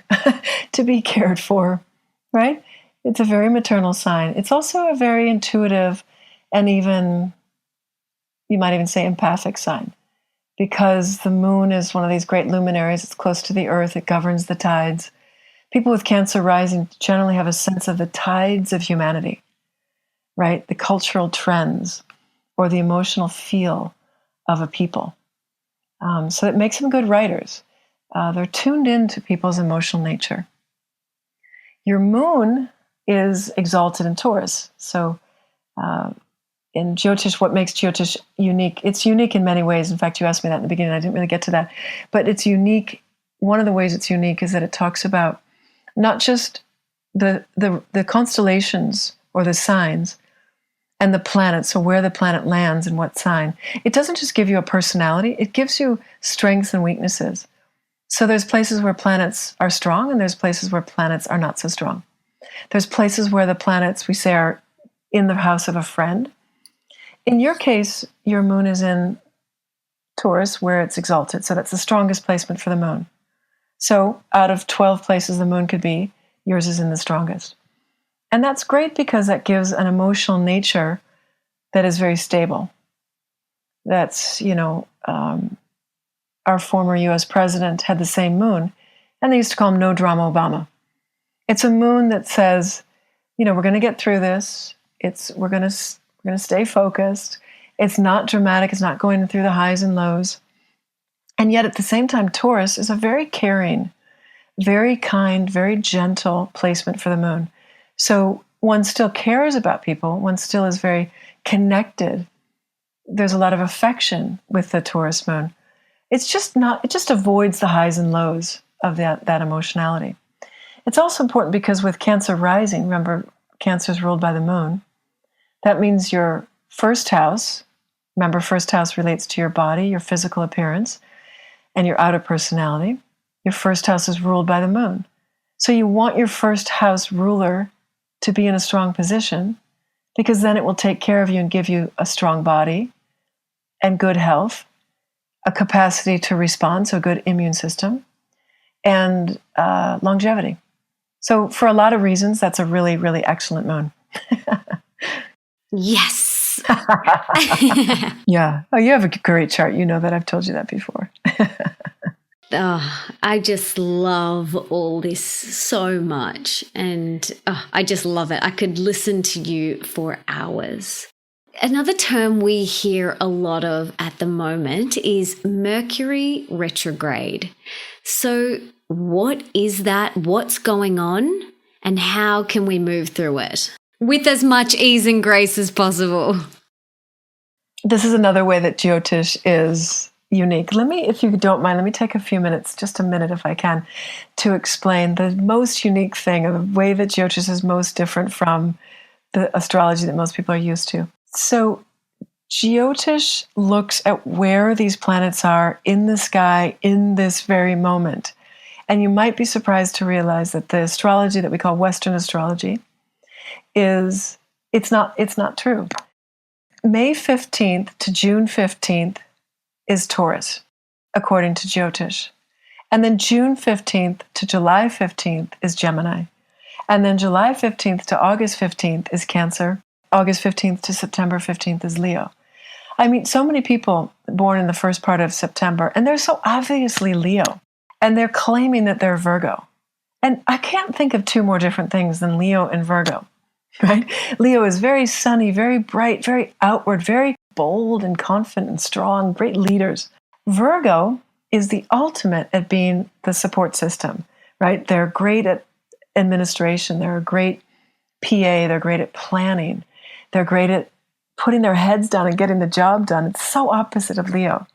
to be cared for, right? It's a very maternal sign. It's also a very intuitive and even, you might even say, empathic sign, because the moon is one of these great luminaries. It's close to the earth. It governs the tides. People with Cancer rising generally have a sense of the tides of humanity, right? The cultural trends or the emotional feel of a people. So it makes them good writers. They're tuned into people's emotional nature. Your moon is exalted in Taurus. So in Jyotish, what makes Jyotish unique? It's unique in many ways. In fact, you asked me that in the beginning. I didn't really get to that. But it's unique. One of the ways it's unique is that it talks about not just the constellations or the signs and the planets, so where the planet lands and what sign. It doesn't just give you a personality. It gives you strengths and weaknesses. So there's places where planets are strong and there's places where planets are not so strong. There's places where the planets, we say, are in the house of a friend. In your case, your moon is in Taurus, where it's exalted. So that's the strongest placement for the moon. So out of 12 places the moon could be, yours is in the strongest. And that's great because that gives an emotional nature that is very stable. That's, our former US president had the same moon, and they used to call him No Drama Obama. It's a moon that says, we're going to get through this. We're going to stay focused. It's not dramatic. It's not going through the highs and lows. And yet at the same time, Taurus is a very caring, very kind, very gentle placement for the moon. So one still cares about people. One still is very connected. There's a lot of affection with the Taurus moon. It just avoids the highs and lows of that emotionality. It's also important because with Cancer rising, remember, Cancer is ruled by the moon. That means your first house, remember, first house relates to your body, your physical appearance, and your outer personality. Your first house is ruled by the moon. So you want your first house ruler to be in a strong position, because then it will take care of you and give you a strong body and good health, a capacity to respond, so a good immune system, and longevity. So for a lot of reasons, that's a really, really excellent moon. Yes. Yeah. Oh, you have a great chart. You know that. I've told you that before. Oh, I just love all this so much. And I just love it. I could listen to you for hours. Another term we hear a lot of at the moment is Mercury Retrograde. So what is that? What's going on? And how can we move through it with as much ease and grace as possible? This is another way that Jyotish is unique. If you don't mind, let me take a few minutes, just a minute if I can, to explain the most unique thing, or the way that Jyotish is most different from the astrology that most people are used to. So Jyotish looks at where these planets are in the sky in this very moment. And you might be surprised to realize that the astrology that we call Western astrology it's not true. May 15th to June 15th is Taurus, according to Jyotish. And then June 15th to July 15th is Gemini. And then July 15th to August 15th is Cancer. August 15th to September 15th is Leo. I meet so many people born in the first part of September, and they're so obviously Leo. And they're claiming that they're Virgo. And I can't think of two more different things than Leo and Virgo. right? Leo is very sunny, very bright, very outward, very bold and confident and strong, great leaders. Virgo is the ultimate at being the support system, right? They're great at administration. They're a great PA. They're great at planning. They're great at putting their heads down and getting the job done. It's so opposite of Leo.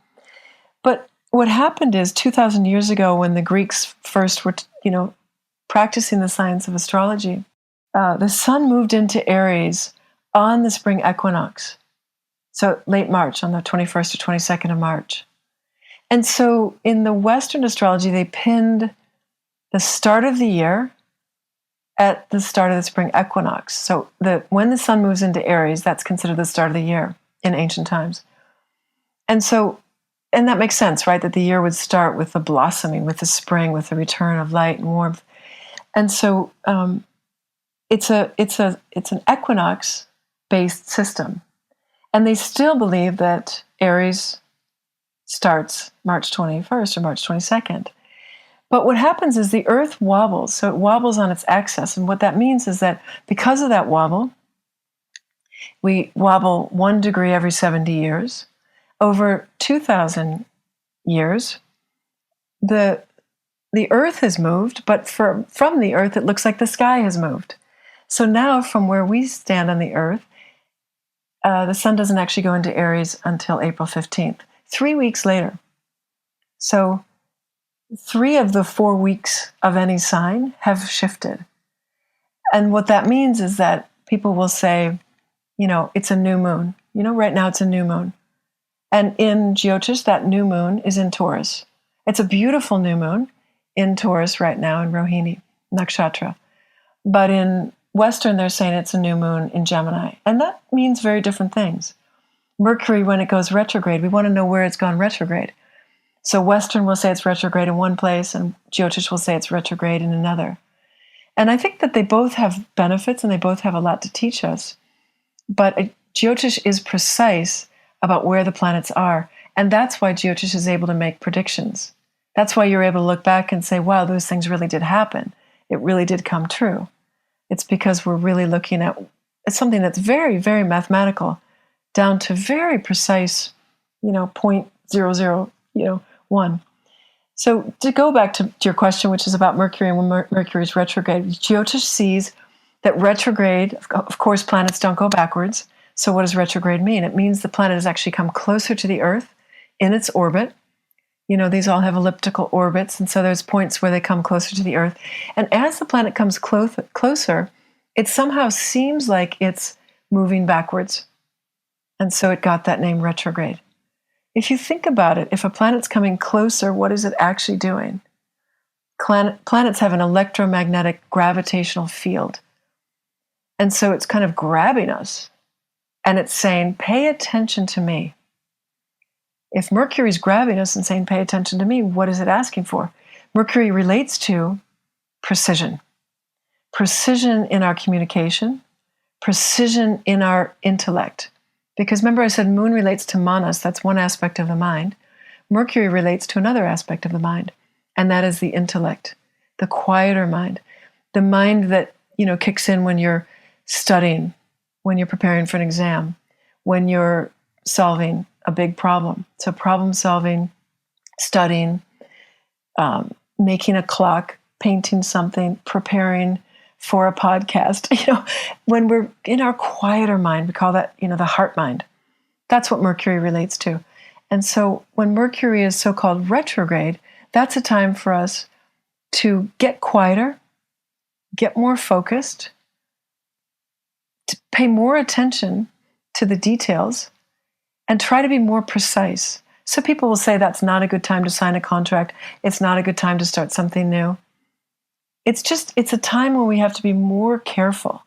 But what happened is 2,000 years ago, when the Greeks first were, practicing the science of astrology, the sun moved into Aries on the spring equinox. So late March, on the 21st or 22nd of March. And so in the Western astrology, they pinned the start of the year at the start of the spring equinox. So when the sun moves into Aries, that's considered the start of the year in ancient times. And that makes sense, right? That the year would start with the blossoming, with the spring, with the return of light and warmth. And so it's an equinox-based system. And they still believe that Aries starts March 21st or March 22nd. But what happens is the Earth wobbles. So it wobbles on its axis. And what that means is that because of that wobble, we wobble 1 degree every 70 years. Over 2,000 years, the Earth has moved, but from the Earth, it looks like the sky has moved. So now, from where we stand on the Earth, the sun doesn't actually go into Aries until April 15th, 3 weeks later. So 3 of the 4 weeks of any sign have shifted. And what that means is that people will say, it's a new moon. Right now it's a new moon. And in Jyotish, that new moon is in Taurus. It's a beautiful new moon in Taurus right now in Rohini, Nakshatra. But in Western, they're saying it's a new moon in Gemini. And that means very different things. Mercury, when it goes retrograde, we want to know where it's gone retrograde. So Western will say it's retrograde in one place, and Jyotish will say it's retrograde in another. And I think that they both have benefits, and they both have a lot to teach us. But Jyotish is precise about where the planets are. And that's why Jyotish is able to make predictions. That's why you're able to look back and say, wow, those things really did happen. It really did come true. It's because we're really looking at something that's very, very mathematical, down to very precise, 0.00, 1. So to go back to your question, which is about Mercury and when Mercury's retrograde, Jyotish sees that retrograde, of course, planets don't go backwards. So what does retrograde mean? It means the planet has actually come closer to the Earth in its orbit. These all have elliptical orbits, and so there's points where they come closer to the Earth. And as the planet comes closer, it somehow seems like it's moving backwards. And so it got that name retrograde. If you think about it, if a planet's coming closer, what is it actually doing? Planets have an electromagnetic gravitational field. And so it's kind of grabbing us. And it's saying, pay attention to me. If Mercury's grabbing us and saying, pay attention to me, what is it asking for? Mercury relates to precision. Precision in our communication, precision in our intellect. Because remember I said moon relates to manas, that's one aspect of the mind. Mercury relates to another aspect of the mind, and that is the intellect, the quieter mind, the mind that, kicks in when you're studying, when you're preparing for an exam, when you're solving a big problem. So problem solving, studying, making a clock, painting something, preparing for a podcast. When we're in our quieter mind, we call that, the heart mind. That's what Mercury relates to. And so when Mercury is so-called retrograde, that's a time for us to get quieter, get more focused, to pay more attention to the details, and try to be more precise. So people will say that's not a good time to sign a contract. It's not a good time to start something new. It's a time when we have to be more careful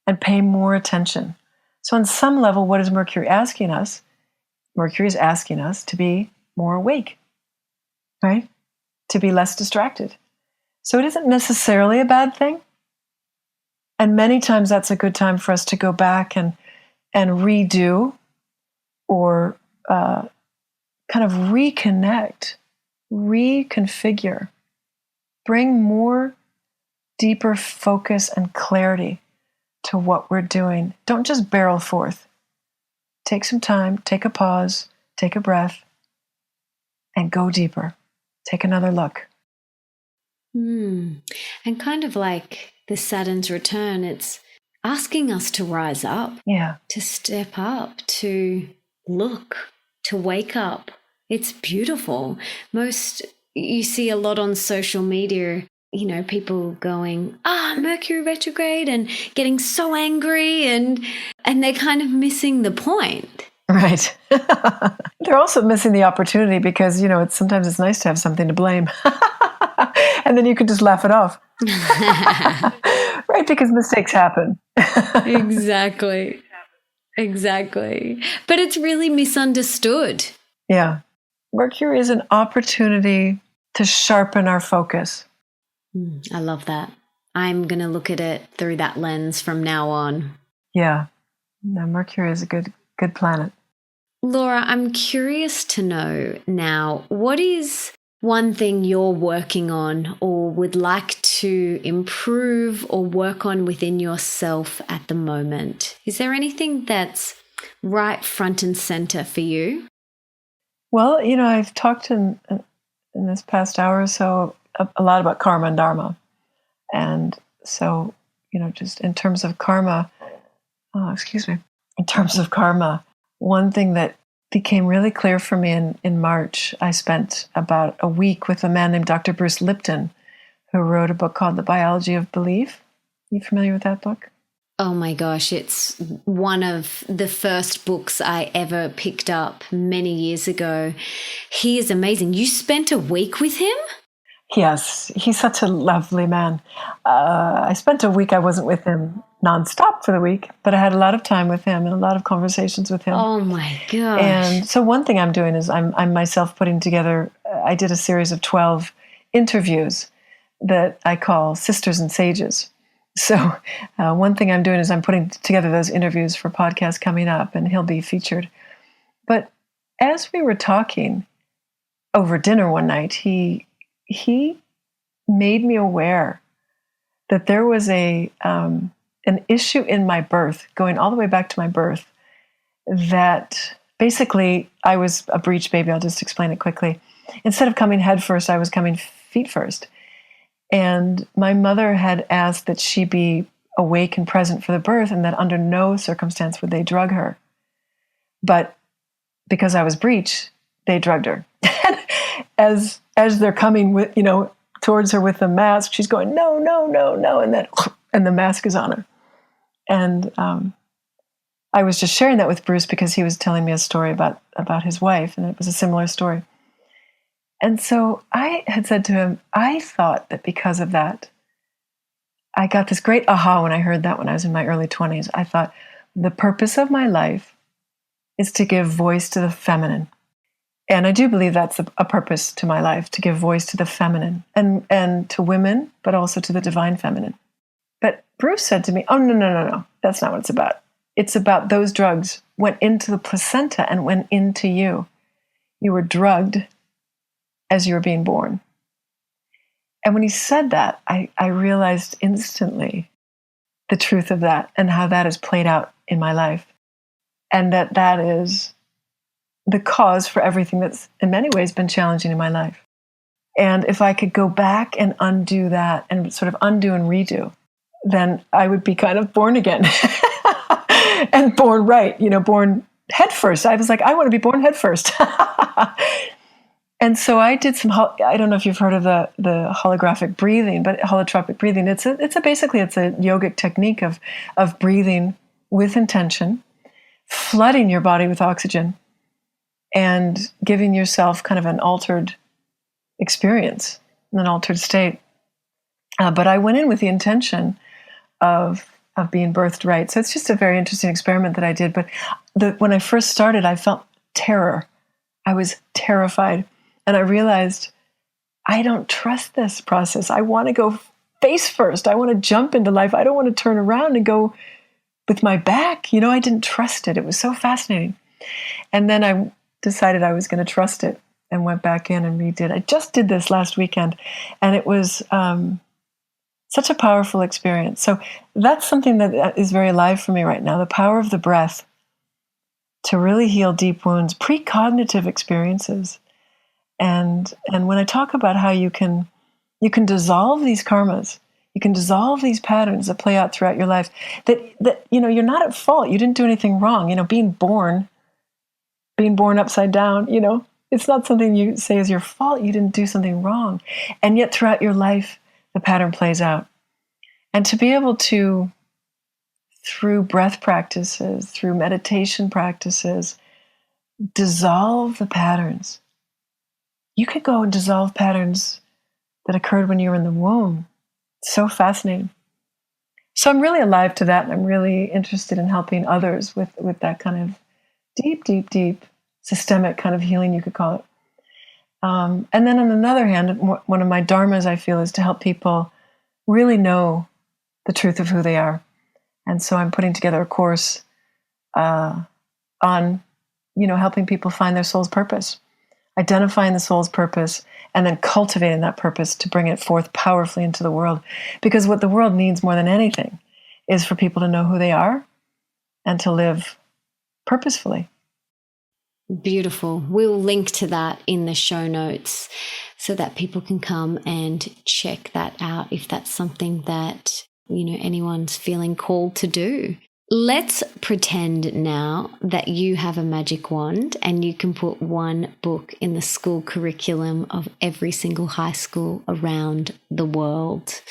and pay more attention. So on some level, what is Mercury asking us? Mercury is asking us to be more awake, right? To be less distracted. So it isn't necessarily a bad thing. And many times that's a good time for us to go back and redo or kind of reconnect, reconfigure, bring more deeper focus and clarity to what we're doing. Don't just barrel forth. Take some time, take a pause, take a breath, and go deeper. Take another look. And kind of like the Saturn's return, it's asking us to rise up, to step up, to look, to wake up. It's beautiful. You see a lot on social media, people going, Mercury retrograde, and getting so angry, and they're kind of missing the point. Right. They're also missing the opportunity because, sometimes it's nice to have something to blame. And then you can just laugh it off. Right, because mistakes happen. Exactly. But it's really misunderstood. Yeah. Mercury is an opportunity to sharpen our focus. I love that. I'm going to look at it through that lens from now on. Yeah. No, Mercury is a good planet. Laura, I'm curious to know now, what is one thing you're working on or would like to improve or work on within yourself at the moment? Is there anything that's right front and center for you? Well, I've talked in this past hour or so a lot about karma and dharma. And so, just in terms of karma, in terms of karma, one thing that became really clear for me in March, I spent about a week with a man named Dr. Bruce Lipton, who wrote a book called The Biology of Belief. You familiar with that book? Oh my gosh, it's one of the first books I ever picked up many years ago. He is amazing. You spent a week with him? Yes, he's such a lovely man. I spent a week, I wasn't with him nonstop for the week, but I had a lot of time with him and a lot of conversations with him. Oh my gosh. And so one thing I'm doing is I'm myself putting together, I did a series of 12 interviews that I call Sisters and Sages. So one thing I'm doing is I'm putting together those interviews for podcasts coming up, and he'll be featured. But as we were talking over dinner one night, he made me aware that there was an issue in my birth, going all the way back to my birth, that basically I was a breech baby. I'll just explain it quickly. Instead of coming head first, I was coming feet first. And my mother had asked that she be awake and present for the birth, and that under no circumstance would they drug her. But because I was breech, they drugged her. as they're coming with, towards her with the mask, she's going, no, no, no, no, and the mask is on her. And I was just sharing that with Bruce because he was telling me a story about his wife, and it was a similar story. And so I had said to him, I thought that because of that, I got this great aha when I heard that when I was in my early 20s. I thought, the purpose of my life is to give voice to the feminine. And I do believe that's a purpose to my life, to give voice to the feminine and to women, but also to the divine feminine. But Bruce said to me, oh, no, that's not what it's about. It's about those drugs went into the placenta and went into you. You were drugged as you were being born. And when he said that, I realized instantly the truth of that and how that has played out in my life. And that is the cause for everything that's in many ways been challenging in my life. And if I could go back and undo that and sort of undo and redo, then I would be kind of born again and born right, born head first. I was like, I want to be born head first. And so I did some, I don't know if you've heard of the holographic breathing, but holotropic breathing, it's a yogic technique of breathing with intention, flooding your body with oxygen, and giving yourself kind of an altered experience, an altered state. But I went in with the intention of being birthed right. So it's just a very interesting experiment that I did. But when I first started, I felt terror. I was terrified. And I realized, I don't trust this process. I want to go face first. I want to jump into life. I don't want to turn around and go with my back. I didn't trust it. It was so fascinating. And then I decided I was going to trust it and went back in and redid. I just did this last weekend, and it was Such a powerful experience. So that's something that is very alive for me right now, the power of the breath to really heal deep wounds, precognitive experiences. And when I talk about how you can dissolve these karmas, you can dissolve these patterns that play out throughout your life, that you're not at fault. You didn't do anything wrong. Being born upside down, it's not something you say is your fault. You didn't do something wrong. And yet throughout your life, the pattern plays out. And to be able to, through breath practices, through meditation practices, dissolve the patterns. You could go and dissolve patterns that occurred when you were in the womb. So fascinating. So I'm really alive to that, and I'm really interested in helping others with that kind of deep, deep, deep systemic kind of healing, you could call it. And then on another hand, one of my dharmas, I feel, is to help people really know the truth of who they are. And so I'm putting together a course on, helping people find their soul's purpose, identifying the soul's purpose, and then cultivating that purpose to bring it forth powerfully into the world. Because what the world needs more than anything is for people to know who they are and to live purposefully. Beautiful. We'll link to that in the show notes so that people can come and check that out if that's something that, anyone's feeling called to do. Let's pretend now that you have a magic wand and you can put one book in the school curriculum of every single high school around the world.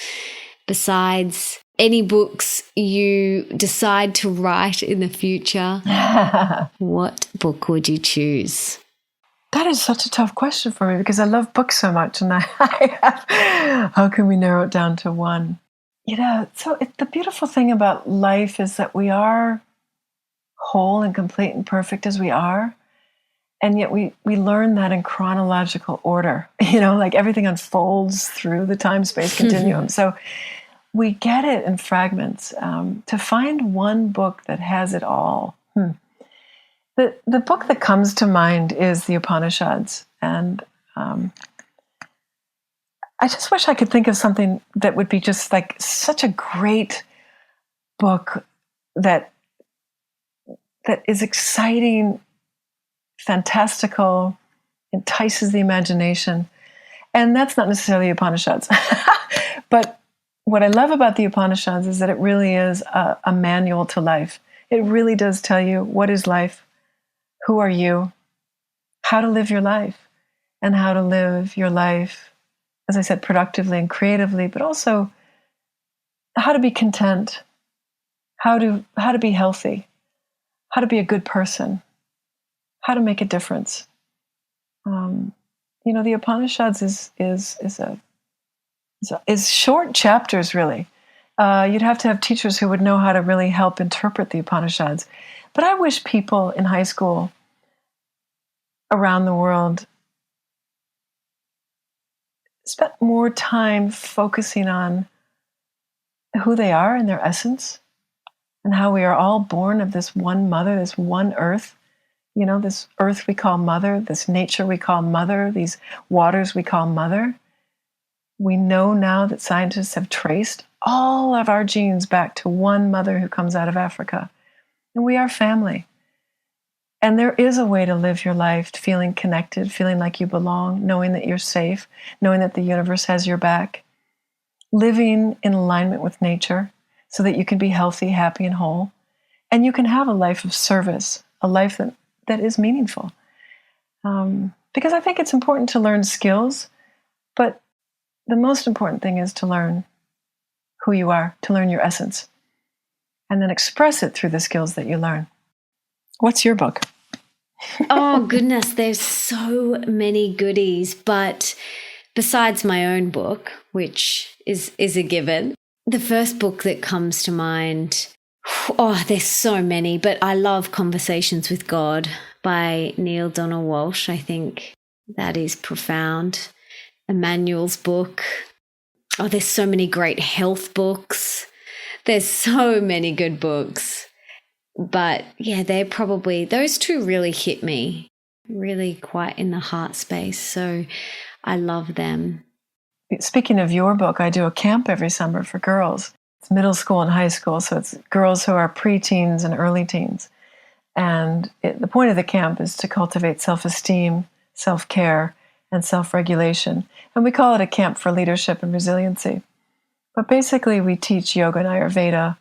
Besides any books you decide to write in the future, what book would you choose? That is such a tough question for me because I love books so much, and how can we narrow it down to one? So the beautiful thing about life is that we are whole and complete and perfect as we are, and yet we learn that in chronological order. Like everything unfolds through the time-space continuum. So we get it in fragments. To find one book that has it all. The book that comes to mind is the Upanishads. And I just wish I could think of something that would be just like such a great book that is exciting, fantastical, entices the imagination. And that's not necessarily Upanishads. But what I love about the Upanishads is that it really is a manual to life. It really does tell you what is life, who are you, how to live your life, and how to live your life, as I said, productively and creatively, but also how to be content, how to be healthy, how to be a good person, how to make a difference. The Upanishads is short chapters, really. You'd have to have teachers who would know how to really help interpret the Upanishads. But I wish people in high school around the world spent more time focusing on who they are and their essence, and how we are all born of this one mother, this one earth. This earth we call mother, this nature we call mother, these waters we call mother. We know now that scientists have traced all of our genes back to one mother who comes out of Africa. And we are family. And there is a way to live your life feeling connected, feeling like you belong, knowing that you're safe, knowing that the universe has your back, living in alignment with nature so that you can be healthy, happy, and whole. And you can have a life of service, a life that is meaningful. Because I think it's important to learn skills, but the most important thing is to learn who you are, to learn your essence, and then express it through the skills that you learn. What's your book? Oh, goodness, there's so many goodies. But besides my own book, which is a given, the first book that comes to mind, there's so many, but I love Conversations with God by Neale Donald Walsch. I think that is profound. Emmanuel's book. Oh, there's so many great health books. There's so many good books. But yeah, those two really hit me, really quite in the heart space. So I love them. speaking of your book, I do a camp every summer for girls. It's middle school and high school, so it's girls who are preteens and early teens. And the point of the camp is to cultivate self-esteem, self-care, and self-regulation. And we call it a camp for leadership and resiliency. But basically, we teach yoga and Ayurveda.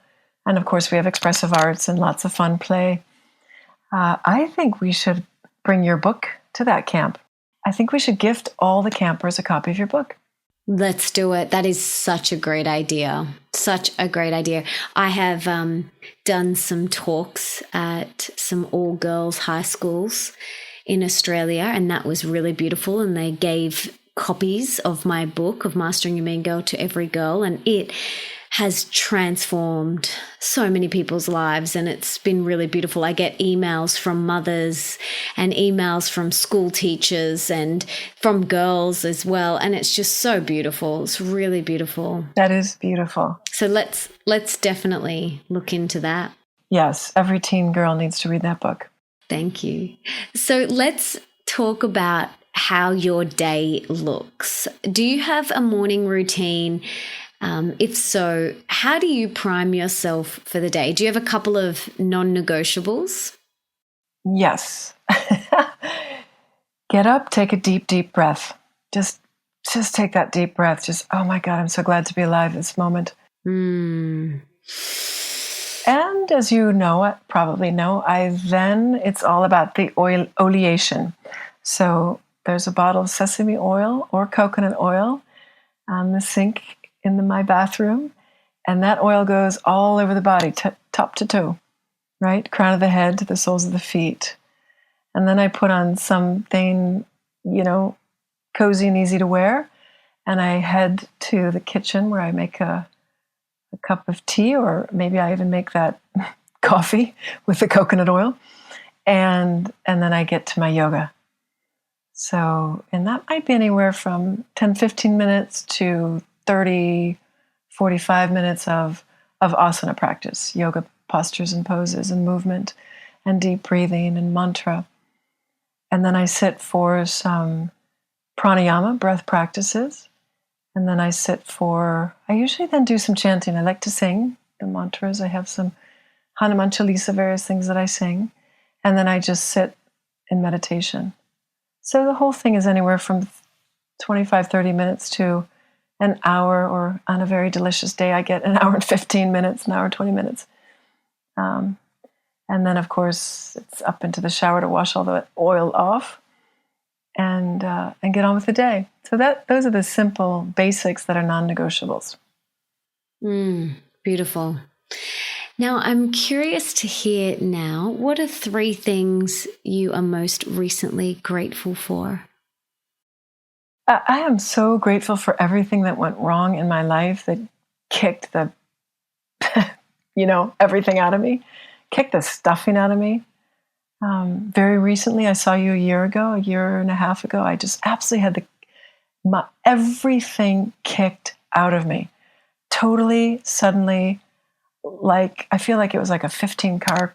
And of course, we have expressive arts and lots of fun play. I think we should bring your book to that camp. I think we should gift all the campers a copy of your book. Let's do it. That is such a great idea. Such a great idea. I have done some talks at some all-girls high schools in Australia, and that was really beautiful. And they gave copies of my book, of Mastering Your Mean Girl, to every girl, and it has transformed so many people's lives, and it's been really beautiful. I get emails from mothers and emails from school teachers and from girls as well, and it's just so beautiful. It's really beautiful. That is beautiful. So let's definitely look into that. Yes, every teen girl needs to read that book. Thank you. So let's talk about how your day looks. Do you have a morning routine? If so, how do you prime yourself for the day? Do you have a couple of non-negotiables? Yes. Get up, take a deep, deep breath. Just take that deep breath. Just, oh my God, I'm so glad to be alive this moment. And as you know, probably know, it's all about the oleation. So there's a bottle of sesame oil or coconut oil on the sink in my bathroom, and that oil goes all over the body, top to toe, right? Crown of the head to the soles of the feet. And then I put on something, cozy and easy to wear, and I head to the kitchen where I make a cup of tea, or maybe I even make that coffee with the coconut oil, and then I get to my yoga. So, and that might be anywhere from 10, 15 minutes to 30, 45 minutes of asana practice, yoga postures and poses and movement and deep breathing and mantra. And then I sit for some pranayama, breath practices. And then I usually then do some chanting. I like to sing the mantras. I have some Hanuman Chalisa, various things that I sing. And then I just sit in meditation. So the whole thing is anywhere from 25, 30 minutes to an hour, or on a very delicious day, I get an hour and 15 minutes, an hour and 20 minutes. And then, of course, it's up into the shower to wash all the oil off and get on with the day. So those are the simple basics that are non-negotiables. Beautiful. Now, I'm curious to hear now, what are 3 things you are most recently grateful for? I am so grateful for everything that went wrong in my life that kicked the, everything out of me, kicked the stuffing out of me. Very recently, I saw you a year and a half ago. I just absolutely had everything kicked out of me. Totally, suddenly, I feel like it was like a 15-car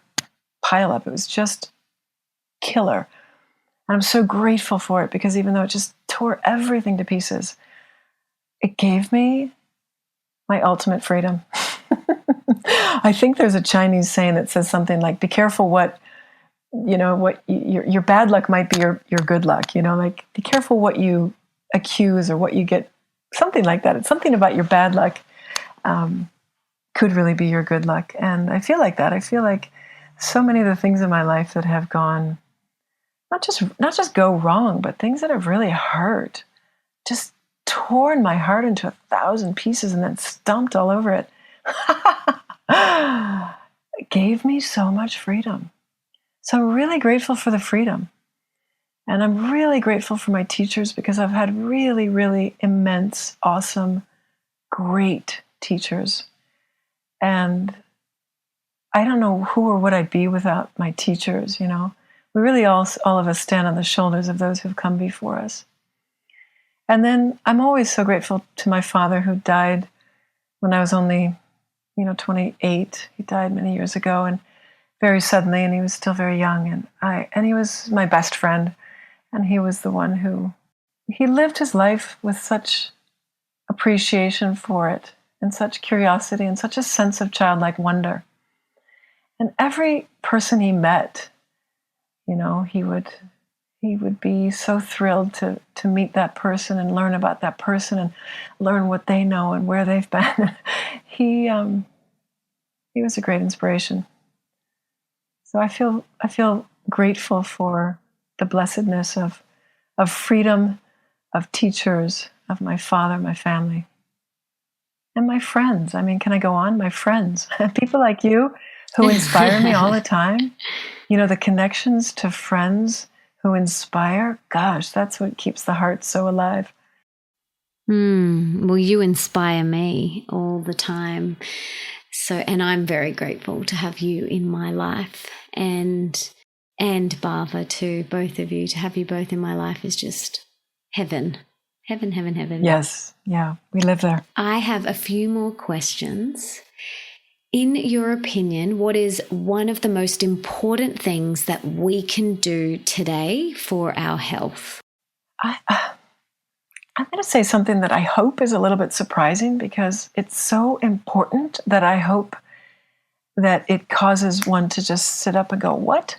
pileup. It was just killer. And I'm so grateful for it, because even though it just tore everything to pieces, it gave me my ultimate freedom. I think there's a Chinese saying that says something like, be careful what your bad luck might be your good luck, be careful what you accuse or what you get, something like that. It's something about your bad luck could really be your good luck. And I feel like that. I feel like so many of the things in my life that have gone, not just go wrong, but things that have really hurt, just torn my heart into 1,000 pieces and then stomped all over it. It gave me so much freedom. So I'm really grateful for the freedom. And I'm really grateful for my teachers, because I've had really, really immense, awesome, great teachers. And I don't know who or what I'd be without my teachers, We really all of us stand on the shoulders of those who've come before us. And then I'm always so grateful to my father, who died when I was only, 28. He died many years ago, and very suddenly, and he was still very young. And he was my best friend, and he was the one he lived his life with such appreciation for it, and such curiosity, and such a sense of childlike wonder. And every person he met, he would be so thrilled to meet that person and learn about that person and learn what they know and where they've been. He was a great inspiration. So I feel grateful for the blessedness of freedom, of teachers, of my father, my family, and my friends. I mean, can I go on? My friends, people like you who inspire me all the time. The connections to friends who inspire, gosh, that's what keeps the heart so alive. Well, you inspire me all the time. And I'm very grateful to have you in my life, and Bava too, both of you. To have you both in my life is just heaven. Heaven, heaven, heaven. Yes, yeah, we live there. I have a few more questions. In your opinion, what is one of the most important things that we can do today for our health? I'm going to say something that I hope is a little bit surprising, because it's so important that I hope that it causes one to just sit up and go, what?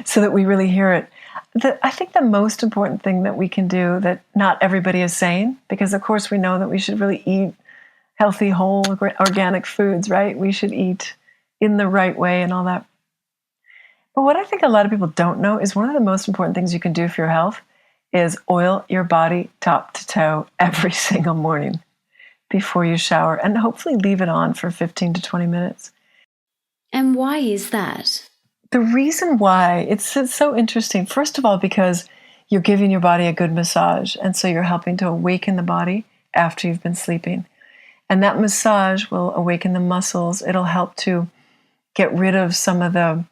So that we really hear it. I think the most important thing that we can do that not everybody is saying, because of course we know that we should really eat healthy, whole, organic foods, right? We should eat in the right way and all that. But what I think a lot of people don't know is one of the most important things you can do for your health is oil your body top to toe every single morning before you shower, and hopefully leave it on for 15 to 20 minutes. And why is that? The reason why, it's so interesting, first of all, because you're giving your body a good massage, and so you're helping to awaken the body after you've been sleeping. And that massage will awaken the muscles. It'll help to get rid of some of the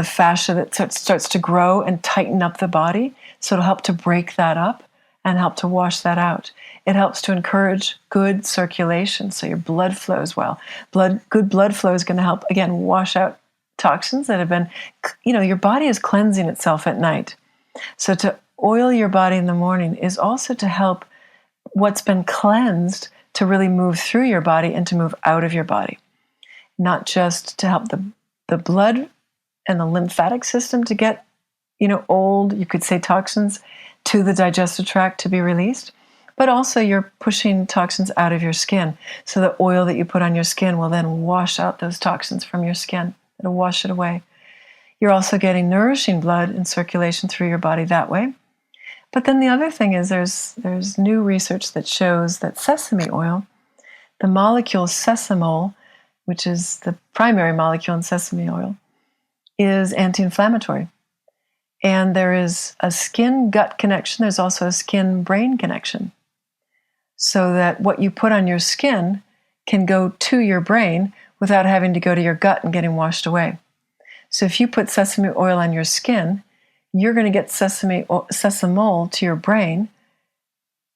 fascia that starts to grow and tighten up the body. So it'll help to break that up and help to wash that out. It helps to encourage good circulation, so your blood flows well. Good blood flow is going to help, again, wash out toxins that have been, your body is cleansing itself at night. So to oil your body in the morning is also to help what's been cleansed to really move through your body and to move out of your body. Not just to help the blood and the lymphatic system to get, old, you could say, toxins to the digestive tract to be released, but also you're pushing toxins out of your skin. So the oil that you put on your skin will then wash out those toxins from your skin. It'll wash it away. You're also getting nourishing blood and circulation through your body that way. But then the other thing is there's new research that shows that sesame oil, the molecule sesamol, which is the primary molecule in sesame oil, is anti-inflammatory. And there is a skin-gut connection. There's also a skin-brain connection. So that what you put on your skin can go to your brain without having to go to your gut and getting washed away. So if you put sesame oil on your skin, you're going to get sesamol to your brain.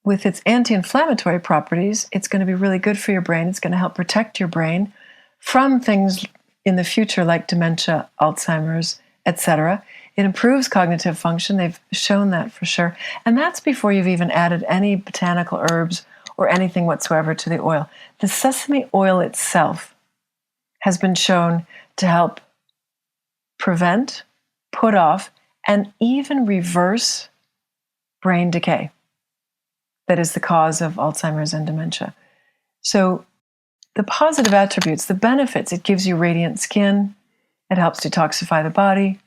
With its anti-inflammatory properties, it's going to be really good for your brain. It's going to help protect your brain from things in the future like dementia, Alzheimer's, etc. It improves cognitive function. They've shown that for sure. And that's before you've even added any botanical herbs or anything whatsoever to the oil. The sesame oil itself has been shown to help prevent, put off, and even reverse brain decay that is the cause of Alzheimer's and dementia. So the positive attributes, the benefits, it gives you radiant skin, it helps detoxify the body,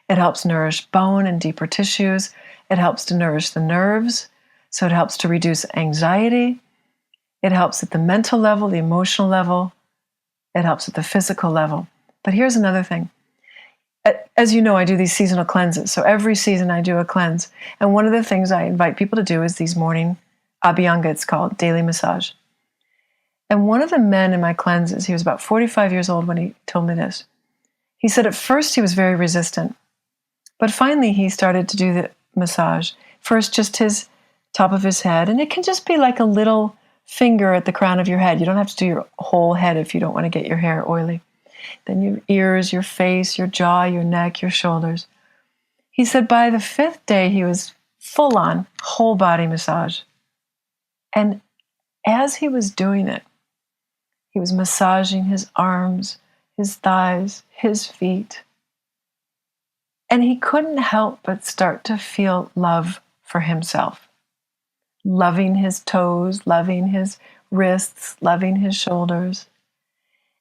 it helps nourish bone and deeper tissues, it helps to nourish the nerves, so it helps to reduce anxiety, it helps at the mental level, the emotional level, it helps at the physical level. But here's another thing. As you know, I do these seasonal cleanses. So every season I do a cleanse. And one of the things I invite people to do is these morning abhyanga, it's called, daily massage. And one of the men in my cleanses, he was about 45 years old when he told me this. He said at first he was very resistant. But finally he started to do the massage. First just his top of his head. And it can just be like a little finger at the crown of your head. You don't have to do your whole head if you don't want to get your hair oily. Then your ears, your face, your jaw, your neck, your shoulders. He said by the 5th day, he was full on whole body massage. And as he was doing it, he was massaging his arms, his thighs, his feet. And he couldn't help but start to feel love for himself. Loving his toes, loving his wrists, loving his shoulders.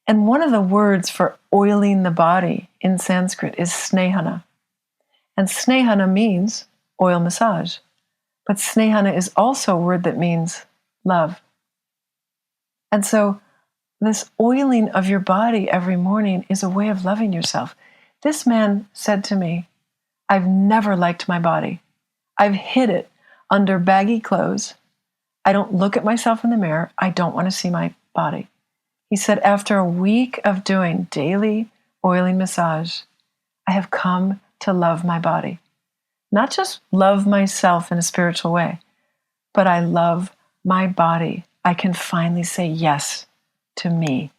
And one of the words for oiling the body in Sanskrit is snehana. And snehana means oil massage. But snehana is also a word that means love. And so this oiling of your body every morning is a way of loving yourself. This man said to me, I've never liked my body. I've hid it under baggy clothes. I don't look at myself in the mirror. I don't want to see my body. He said, after a week of doing daily oiling massage, I have come to love my body. Not just love myself in a spiritual way, but I love my body. I can finally say yes to me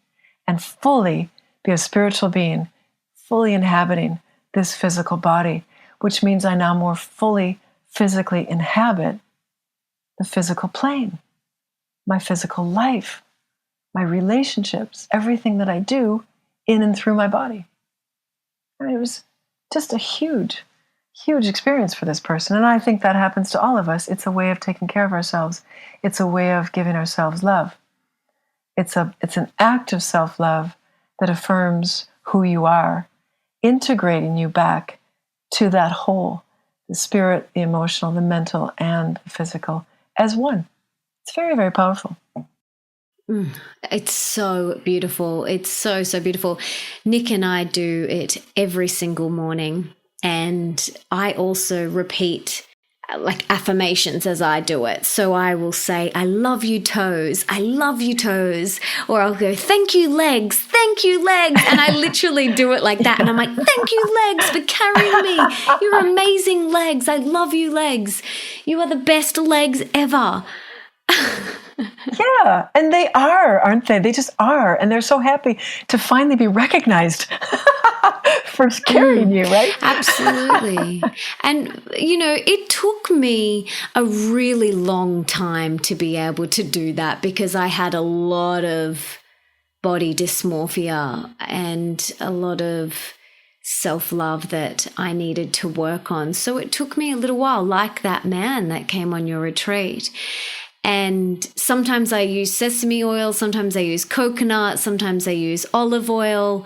and fully be a spiritual being, fully inhabiting this physical body, which means I now more fully physically inhabit the physical plane, my physical life, my relationships, everything that I do in and through my body. I mean, it was just a huge, huge experience for this person. And I think that happens to all of us. It's a way of taking care of ourselves. It's a way of giving ourselves love. It's an act of self-love that affirms who you are, integrating you back to that whole, the spirit, the emotional, the mental, and the physical as one. It's very, very powerful. It's so beautiful. It's so, so beautiful. Nick and I do it every single morning. And I also repeat like affirmations as I do it. So I will say, I love you toes. I love you toes. Or I'll go, thank you legs. Thank you legs. And I literally do it like that. And I'm like, thank you legs for carrying me. You're amazing legs. I love you legs. You are the best legs ever. Yeah, and they are, aren't they? They just are. And they're so happy to finally be recognized for carrying you, right? Absolutely. And, you know, it took me a really long time to be able to do that because I had a lot of body dysmorphia and a lot of self-love that I needed to work on. So it took me a little while, like that man that came on your retreat. And sometimes I use sesame oil, sometimes I use coconut, sometimes I use olive oil,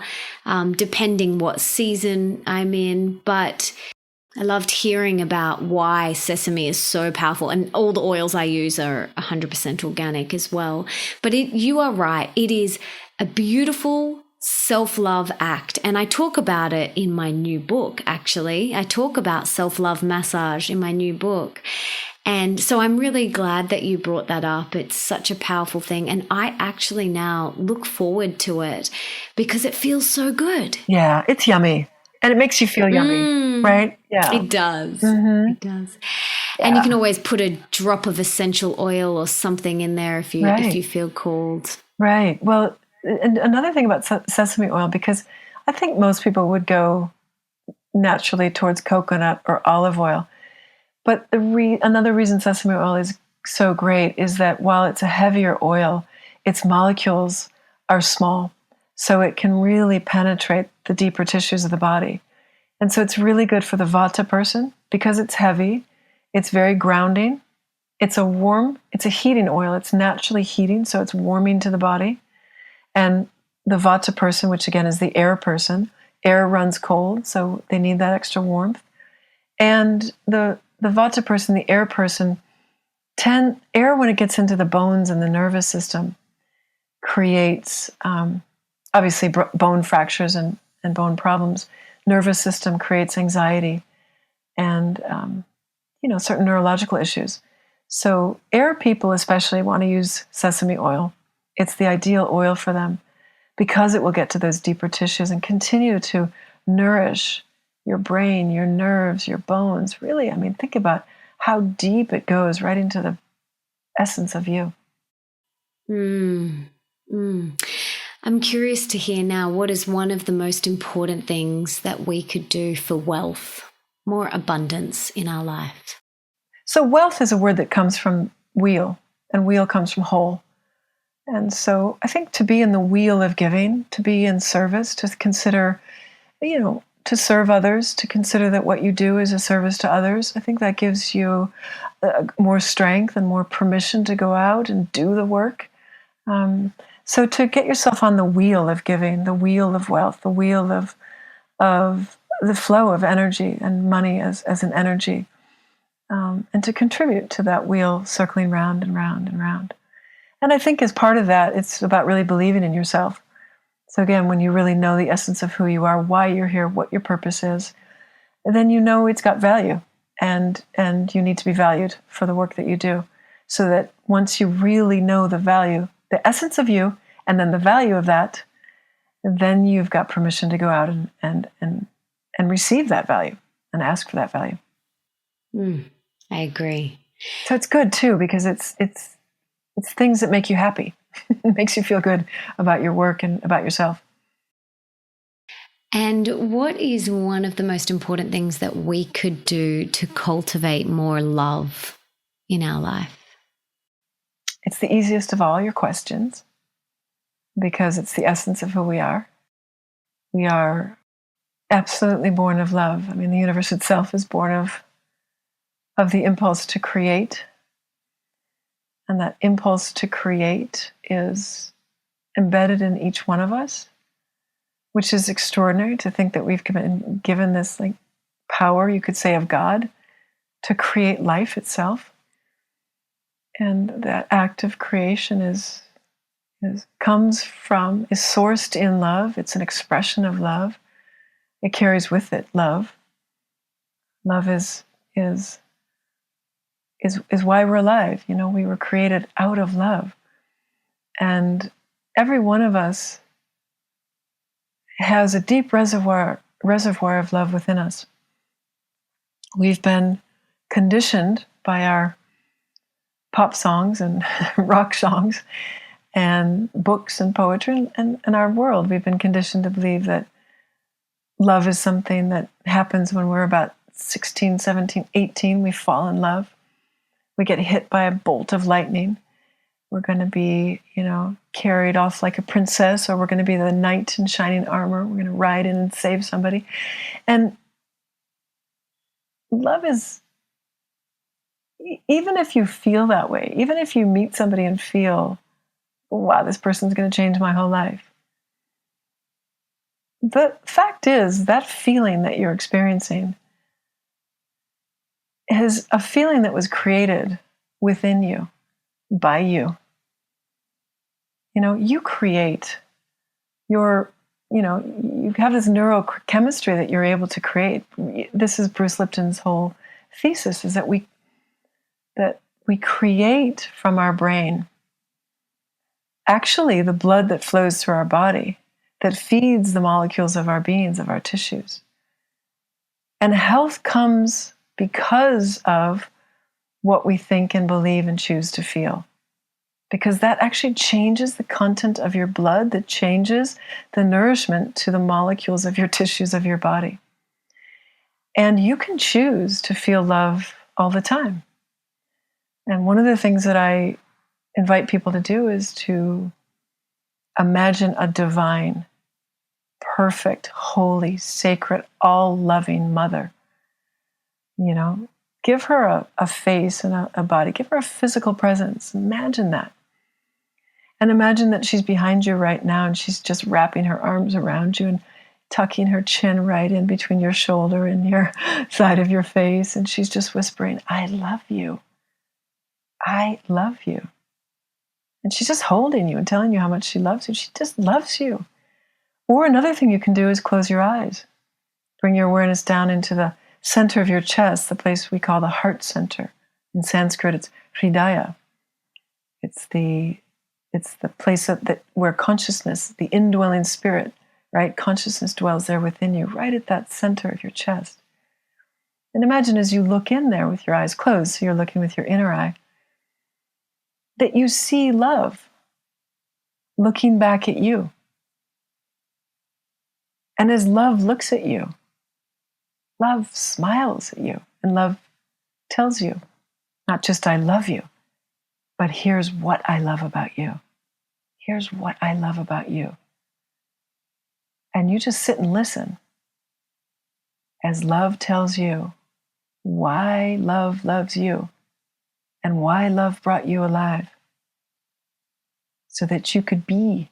depending what season I'm in. But I loved hearing about why sesame is so powerful. And all the oils I use are 100% organic as well. But you are right. It is a beautiful self-love act. And I talk about it in my new book, actually. I talk about self-love massage in my new book. And so I'm really glad that you brought that up. It's such a powerful thing. And I actually now look forward to it because it feels so good. Yeah, it's yummy. And it makes you feel yummy, right? Yeah. It does. Mm-hmm. It does. Yeah. And you can always put a drop of essential oil or something in there if you feel called. Right. Well, and another thing about sesame oil, because I think most people would go naturally towards coconut or olive oil. But another reason sesame oil is so great is that while it's a heavier oil, its molecules are small. So it can really penetrate the deeper tissues of the body. And so it's really good for the Vata person because it's heavy. It's very grounding. It's a heating oil. It's naturally heating, so it's warming to the body. And the Vata person, which again is the air person, air runs cold, so they need that extra warmth. And the Vata person, the air person, air when it gets into the bones and the nervous system creates, obviously, bone fractures and bone problems. Nervous system creates anxiety and, certain neurological issues. So air people especially want to use sesame oil. It's the ideal oil for them because it will get to those deeper tissues and continue to nourish your brain, your nerves, your bones. Really, I mean, think about how deep it goes right into the essence of you. I'm curious to hear now, what is one of the most important things that we could do for wealth, more abundance in our life? So wealth is a word that comes from wheel, and wheel comes from whole. And so I think to be in the wheel of giving, to be in service, to consider, to serve others, to consider that what you do is a service to others, I think that gives you more strength and more permission to go out and do the work. So to get yourself on the wheel of giving, the wheel of wealth, the wheel of the flow of energy and money as an energy, and to contribute to that wheel circling round and round and round. And I think as part of that, it's about really believing in yourself. So again, when you really know the essence of who you are, why you're here, what your purpose is, then you know it's got value, and you need to be valued for the work that you do. So that once you really know the value, the essence of you, and then the value of that, then you've got permission to go out and receive that value and ask for that value. I agree. So it's good too, because it's things that make you happy. It makes you feel good about your work and about yourself. And what is one of the most important things that we could do to cultivate more love in our life? It's the easiest of all your questions, because it's the essence of who we are. We are absolutely born of love. I mean, the universe itself is born of the impulse to create. And that impulse to create is embedded in each one of us, which is extraordinary to think that we've been given this power, you could say, of God to create life itself. And that act of creation is sourced in love. It's an expression of love. It carries with it love. Love is why we're alive. We were created out of love. And every one of us has a deep reservoir of love within us. We've been conditioned by our pop songs and rock songs and books and poetry and our world. We've been conditioned to believe that love is something that happens when we're about 16, 17, 18. We fall in love. We get hit by a bolt of lightning. We're going to be, carried off like a princess, or we're going to be the knight in shining armor. We're going to ride in and save somebody. And love is, even if you feel that way, even if you meet somebody and feel, wow, this person's going to change my whole life. The fact is, that feeling that you're experiencing is a feeling that was created within you, by you. You create you have this neurochemistry that you're able to create. This is Bruce Lipton's whole thesis, is that we create from our brain. Actually, the blood that flows through our body, that feeds the molecules of our beings, of our tissues. And health comes because of what we think and believe and choose to feel. Because that actually changes the content of your blood, that changes the nourishment to the molecules of your tissues of your body. And you can choose to feel love all the time. And one of the things that I invite people to do is to imagine a divine, perfect, holy, sacred, all-loving mother. Give her a face and a body. Give her a physical presence. Imagine that. And imagine that she's behind you right now, and she's just wrapping her arms around you and tucking her chin right in between your shoulder and your side of your face. And she's just whispering, I love you. I love you. And she's just holding you and telling you how much she loves you. She just loves you. Or another thing you can do is close your eyes. Bring your awareness down into the center of your chest, the place we call the heart center. In Sanskrit, it's Hridaya. It's the place that where consciousness, the indwelling spirit, right? Consciousness dwells there within you, right at that center of your chest. And imagine as you look in there with your eyes closed, so you're looking with your inner eye, that you see love looking back at you. And as love looks at you, love smiles at you, and love tells you, not just I love you, but here's what I love about you. here's what I love about you. And you just sit and listen as love tells you why love loves you and why love brought you alive, so that you could be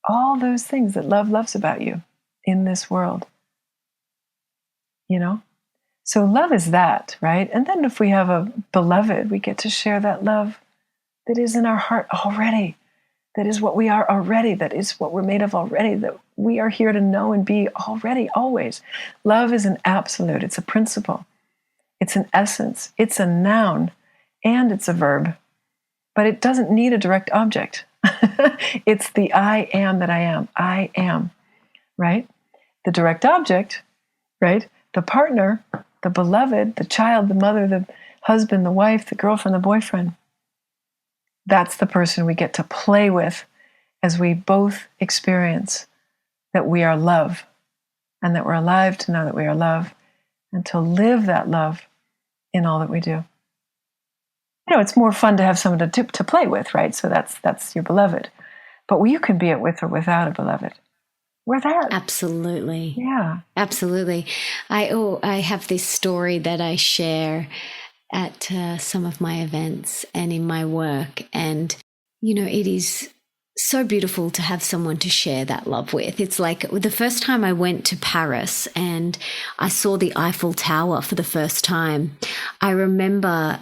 all those things that love loves about you in this world. You know? So love is that, right? And then if we have a beloved, we get to share that love that is in our heart already. That is what we are already. That is what we're made of already. That we are here to know and be already, always. Love is an absolute. It's a principle. It's an essence. It's a noun. And it's a verb. But it doesn't need a direct object. It's the I am that I am. I am, right? The direct object, right? The partner, the beloved, the child, the mother, the husband, the wife, the girlfriend, the boyfriend. That's the person we get to play with as we both experience that we are love, and that we're alive to know that we are love, and to live that love in all that we do. You know, it's more fun to have someone to play with, right? So that's your beloved. But you can be it with or without a beloved. We're there. Absolutely. Yeah. Absolutely. I have this story that I share at some of my events and in my work. And, you know, it is so beautiful to have someone to share that love with. It's like the first time I went to Paris and I saw the Eiffel Tower for the first time, I remember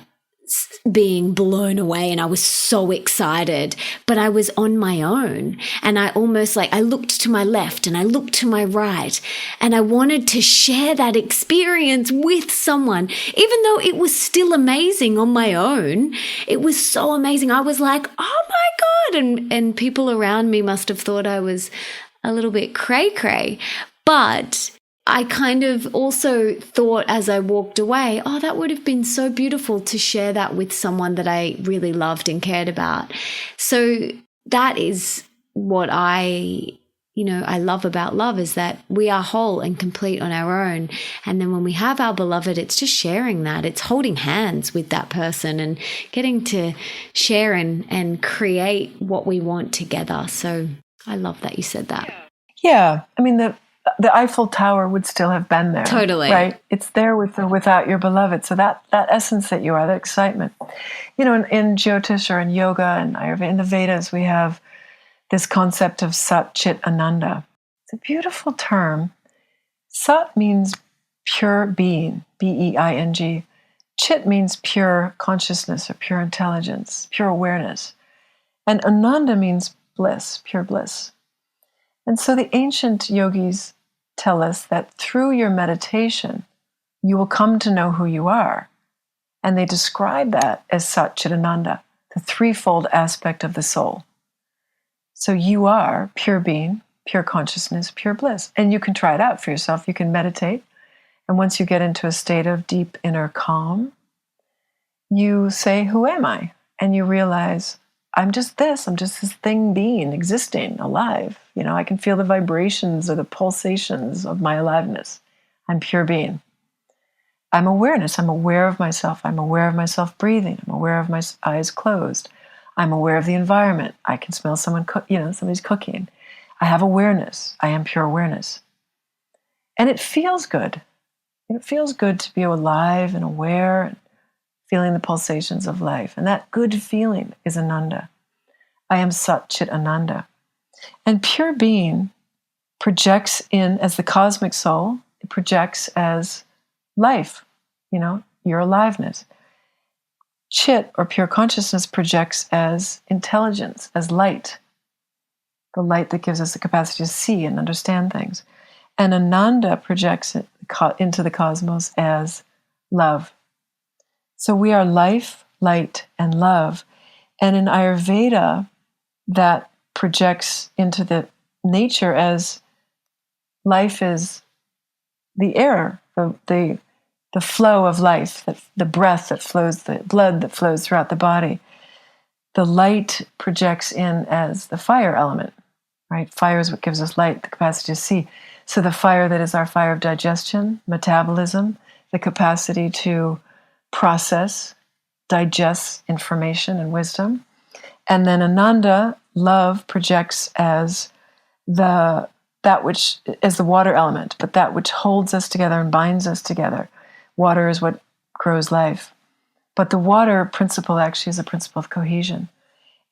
being blown away and I was so excited, but I was on my own, and I almost I looked to my left and I looked to my right, and I wanted to share that experience with someone, even though it was still amazing on my own. It was so amazing. I was like, oh my God. And people around me must have thought I was a little bit cray-cray, but I kind of also thought as I walked away, oh, that would have been so beautiful to share that with someone that I really loved and cared about. So that is what I love about love, is that we are whole and complete on our own. And then when we have our beloved, it's just sharing that. It's holding hands with that person and getting to share and create what we want together. So I love that you said that. Yeah. I mean, the Eiffel Tower would still have been there. Totally. Right? It's there with or without your beloved. So that essence that you are, that excitement. You know, in Jyotish or in yoga and Ayurveda, in the Vedas, we have this concept of Sat Chit Ananda. It's a beautiful term. Sat means pure being, B-E-I-N-G. Chit means pure consciousness or pure intelligence, pure awareness. And Ananda means bliss, pure bliss. And so the ancient yogis tell us that through your meditation, you will come to know who you are. And they describe that as Sat Chit Ananda, the threefold aspect of the soul. So you are pure being, pure consciousness, pure bliss. And you can try it out for yourself. You can meditate. And once you get into a state of deep inner calm, you say, who am I? And you realize, I'm just this thing being, existing, alive. You know, I can feel the vibrations or the pulsations of my aliveness. I'm pure being. I'm awareness. I'm aware of myself. I'm aware of myself breathing. I'm aware of my eyes closed. I'm aware of the environment. I can smell somebody's cooking. I have awareness. I am pure awareness. And it feels good. It feels good to be alive and aware and feeling the pulsations of life. And that good feeling is Ananda. I am Sat Chit Ananda. And pure being projects in as the cosmic soul. It projects as life, your aliveness. Chit, or pure consciousness, projects as intelligence, as light. The light that gives us the capacity to see and understand things. And Ananda projects it into the cosmos as love. So we are life, light, and love. And in Ayurveda, that projects into the nature as life is the air, the flow of life, the breath that flows, the blood that flows throughout the body. The light projects in as the fire element, right? Fire is what gives us light, the capacity to see. So the fire that is our fire of digestion, metabolism, the capacity to process, digest information and wisdom. And then Ananda love projects as that which is the water element, but that which holds us together and binds us together. Water is what grows life. But the water principle actually is a principle of cohesion.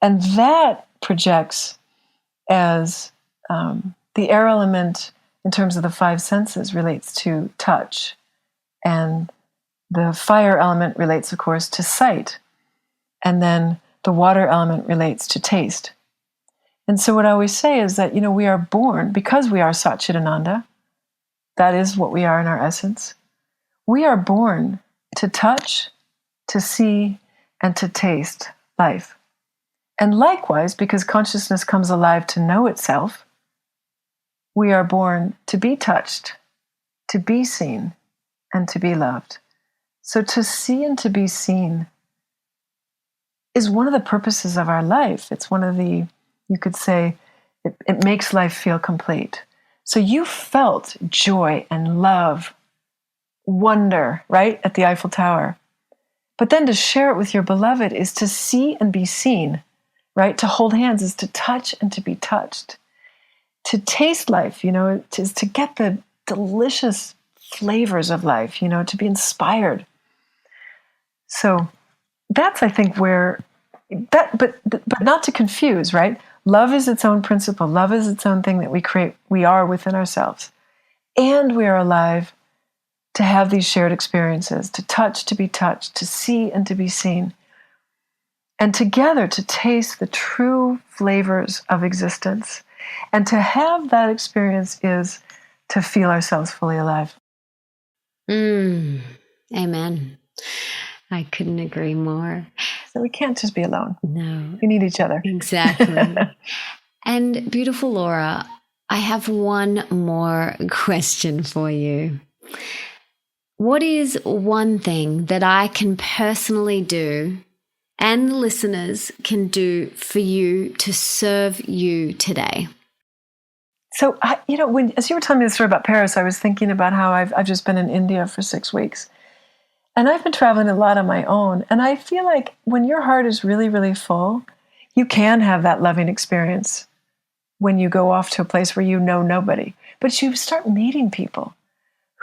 And that projects as the air element in terms of the five senses relates to touch. And the fire element relates, of course, to sight. And then the water element relates to taste. And so what I always say is that, we are born, because we are Satchitananda, that is what we are in our essence, we are born to touch, to see, and to taste life. And likewise, because consciousness comes alive to know itself, we are born to be touched, to be seen, and to be loved. So to see and to be seen is one of the purposes of our life. It's one of the, you could say, it makes life feel complete. So you felt joy and love, wonder, right, at the Eiffel Tower. But then to share it with your beloved is to see and be seen, right? To hold hands is to touch and to be touched. To taste life, is to get the delicious flavors of life, to be inspired. So that's, I think, where but not to confuse, right? Love is its own principle. Love is its own thing that we create, we are within ourselves. And we are alive to have these shared experiences, to touch, to be touched, to see and to be seen. And together to taste the true flavors of existence. And to have that experience is to feel ourselves fully alive. Amen. I couldn't agree more. So we can't just be alone. No. We need each other. Exactly. And beautiful Laura, I have one more question for you. What is one thing that I can personally do and the listeners can do for you to serve you today? So, as you were telling me the story about Paris, I was thinking about how I've just been in India for 6 weeks. And I've been traveling a lot on my own. And I feel like when your heart is really, really full, you can have that loving experience when you go off to a place where you know nobody. But you start meeting people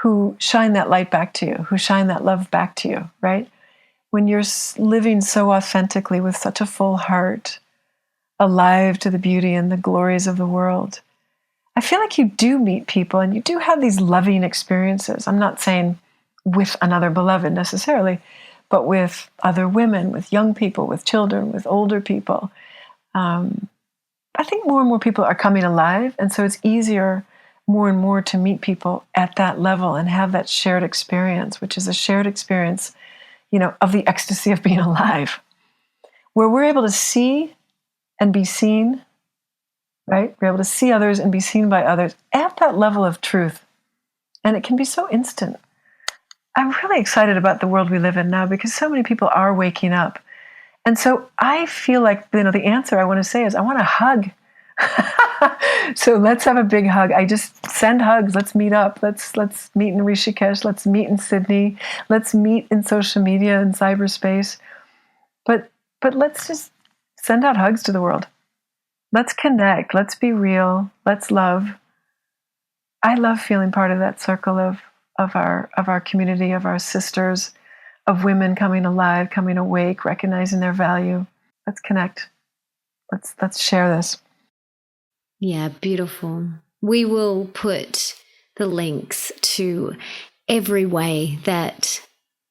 who shine that light back to you, who shine that love back to you, right? When you're living so authentically with such a full heart, alive to the beauty and the glories of the world, I feel like you do meet people and you do have these loving experiences. I'm not saying with another beloved necessarily, but with other women, with young people, with children, with older people. I think more and more people are coming alive. And so it's easier more and more to meet people at that level and have that shared experience, which is a shared experience, of the ecstasy of being alive, where we're able to see and be seen, right? We're able to see others and be seen by others at that level of truth. And it can be so instant. I'm really excited about the world we live in now because so many people are waking up. And so I feel like, the answer I want to say is I want a hug. So let's have a big hug. I just send hugs. Let's meet up. Let's meet in Rishikesh. Let's meet in Sydney. Let's meet in social media and cyberspace. But let's just send out hugs to the world. Let's connect. Let's be real. Let's love. I love feeling part of that circle of our community, of our sisters, of women coming alive, coming awake, recognizing their value. Let's connect. Let's share this. Yeah, beautiful. We will put the links to every way that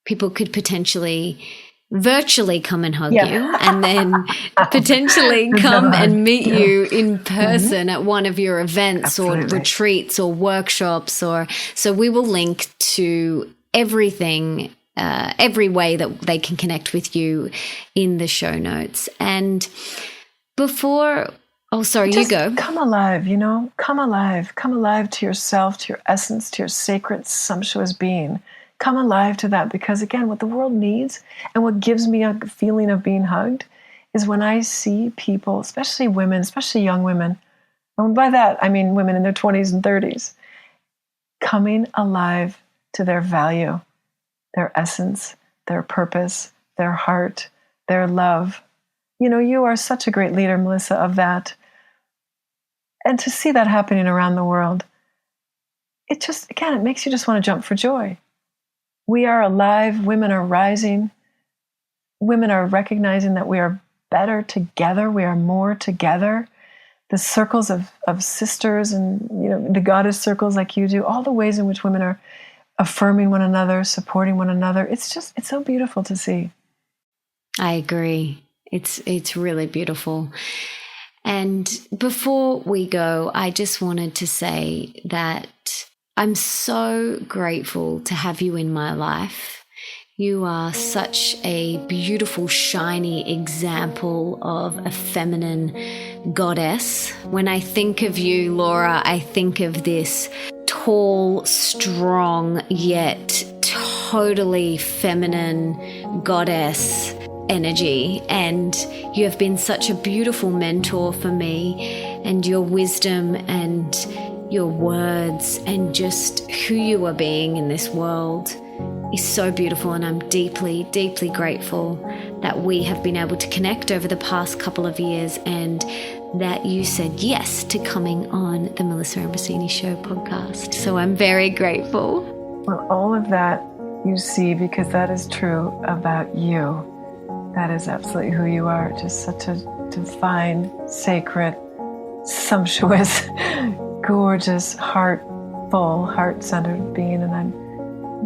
people could potentially virtually come and hug you and then potentially come and meet you in person at one of your events or retreats or workshops. So we will link to everything, every way that they can connect with you in the show notes. And before... Oh, sorry, just you go. Come alive, come alive. Come alive to yourself, to your essence, to your sacred, sumptuous being. Come alive to that because, again, what the world needs and what gives me a feeling of being hugged is when I see people, especially women, especially young women, and by that I mean women in their 20s and 30s, coming alive to their value, their essence, their purpose, their heart, their love, you are such a great leader, Melissa, of that. And to see that happening around the world, it makes you just want to jump for joy. We are alive. Women are rising. Women are recognizing that we are better together. We are more together. The circles of sisters and, the goddess circles like you do, all the ways in which women are affirming one another, supporting one another. It's so beautiful to see. I agree. It's really beautiful. And before we go, I just wanted to say that I'm so grateful to have you in my life. You are such a beautiful, shiny example of a feminine goddess. When I think of you, Laura, I think of this tall, strong, yet totally feminine goddess energy. And you have been such a beautiful mentor for me, and your wisdom and your words and just who you are being in this world is so beautiful. And I'm deeply, deeply grateful that we have been able to connect over the past couple of years, and that you said yes to coming on the Melissa Ambrosini Show podcast. So I'm very grateful. Well, all of that you see, because that is true about you. That is absolutely who you are. Just such a divine, sacred, sumptuous, gorgeous, heart-centered being. And I'm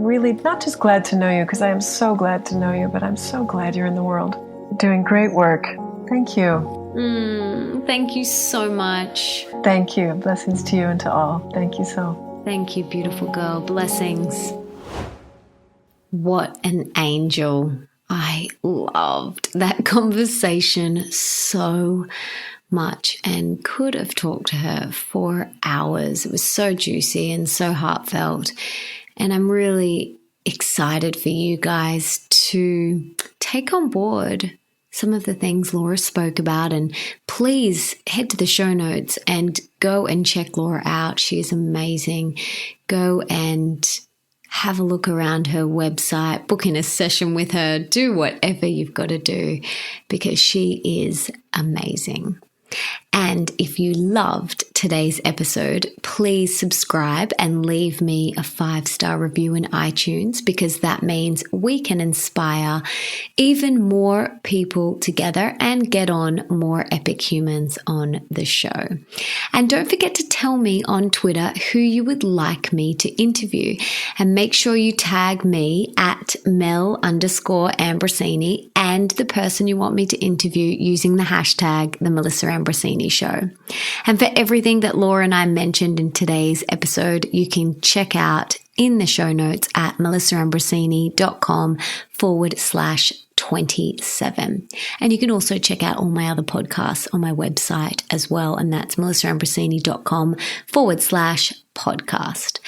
really not just glad to know you, because I am so glad to know you, but I'm so glad you're in the world doing great work. Thank you. Thank you so much. Thank you. Blessings to you and to all. Thank you so. Thank you, beautiful girl. Blessings. What an angel. I loved that conversation so much and could have talked to her for hours. It was so juicy and so heartfelt. And I'm really excited for you guys to take on board some of the things Laura spoke about. And please head to the show notes and go and check Laura out. She is amazing. Go and have a look around her website, book in a session with her, do whatever you've got to do, because she is amazing. And if you loved today's episode, please subscribe and leave me a 5-star review in iTunes, because that means we can inspire even more people together and get on more epic humans on the show. And don't forget to tell me on Twitter who you would like me to interview, and make sure you tag me at Mel_Ambrosini and the person you want me to interview using the hashtag The Melissa Ambrosini Show. And for everything that Laura and I mentioned in today's episode, you can check out in the show notes at melissaambrosini.com/27. And you can also check out all my other podcasts on my website as well. And that's melissaambrosini.com/podcast.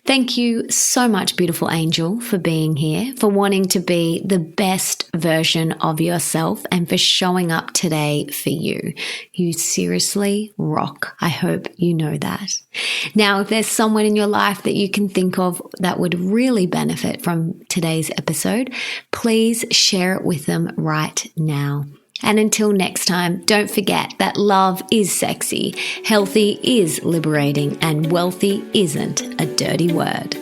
Thank you so much, beautiful angel, for being here, for wanting to be the best version of yourself, and for showing up today for you. You seriously rock. I hope you know that. Now, if there's someone in your life that you can think of that would really benefit from today's episode, please share it with them right now. And until next time, don't forget that love is sexy, healthy is liberating, and wealthy isn't a dirty word.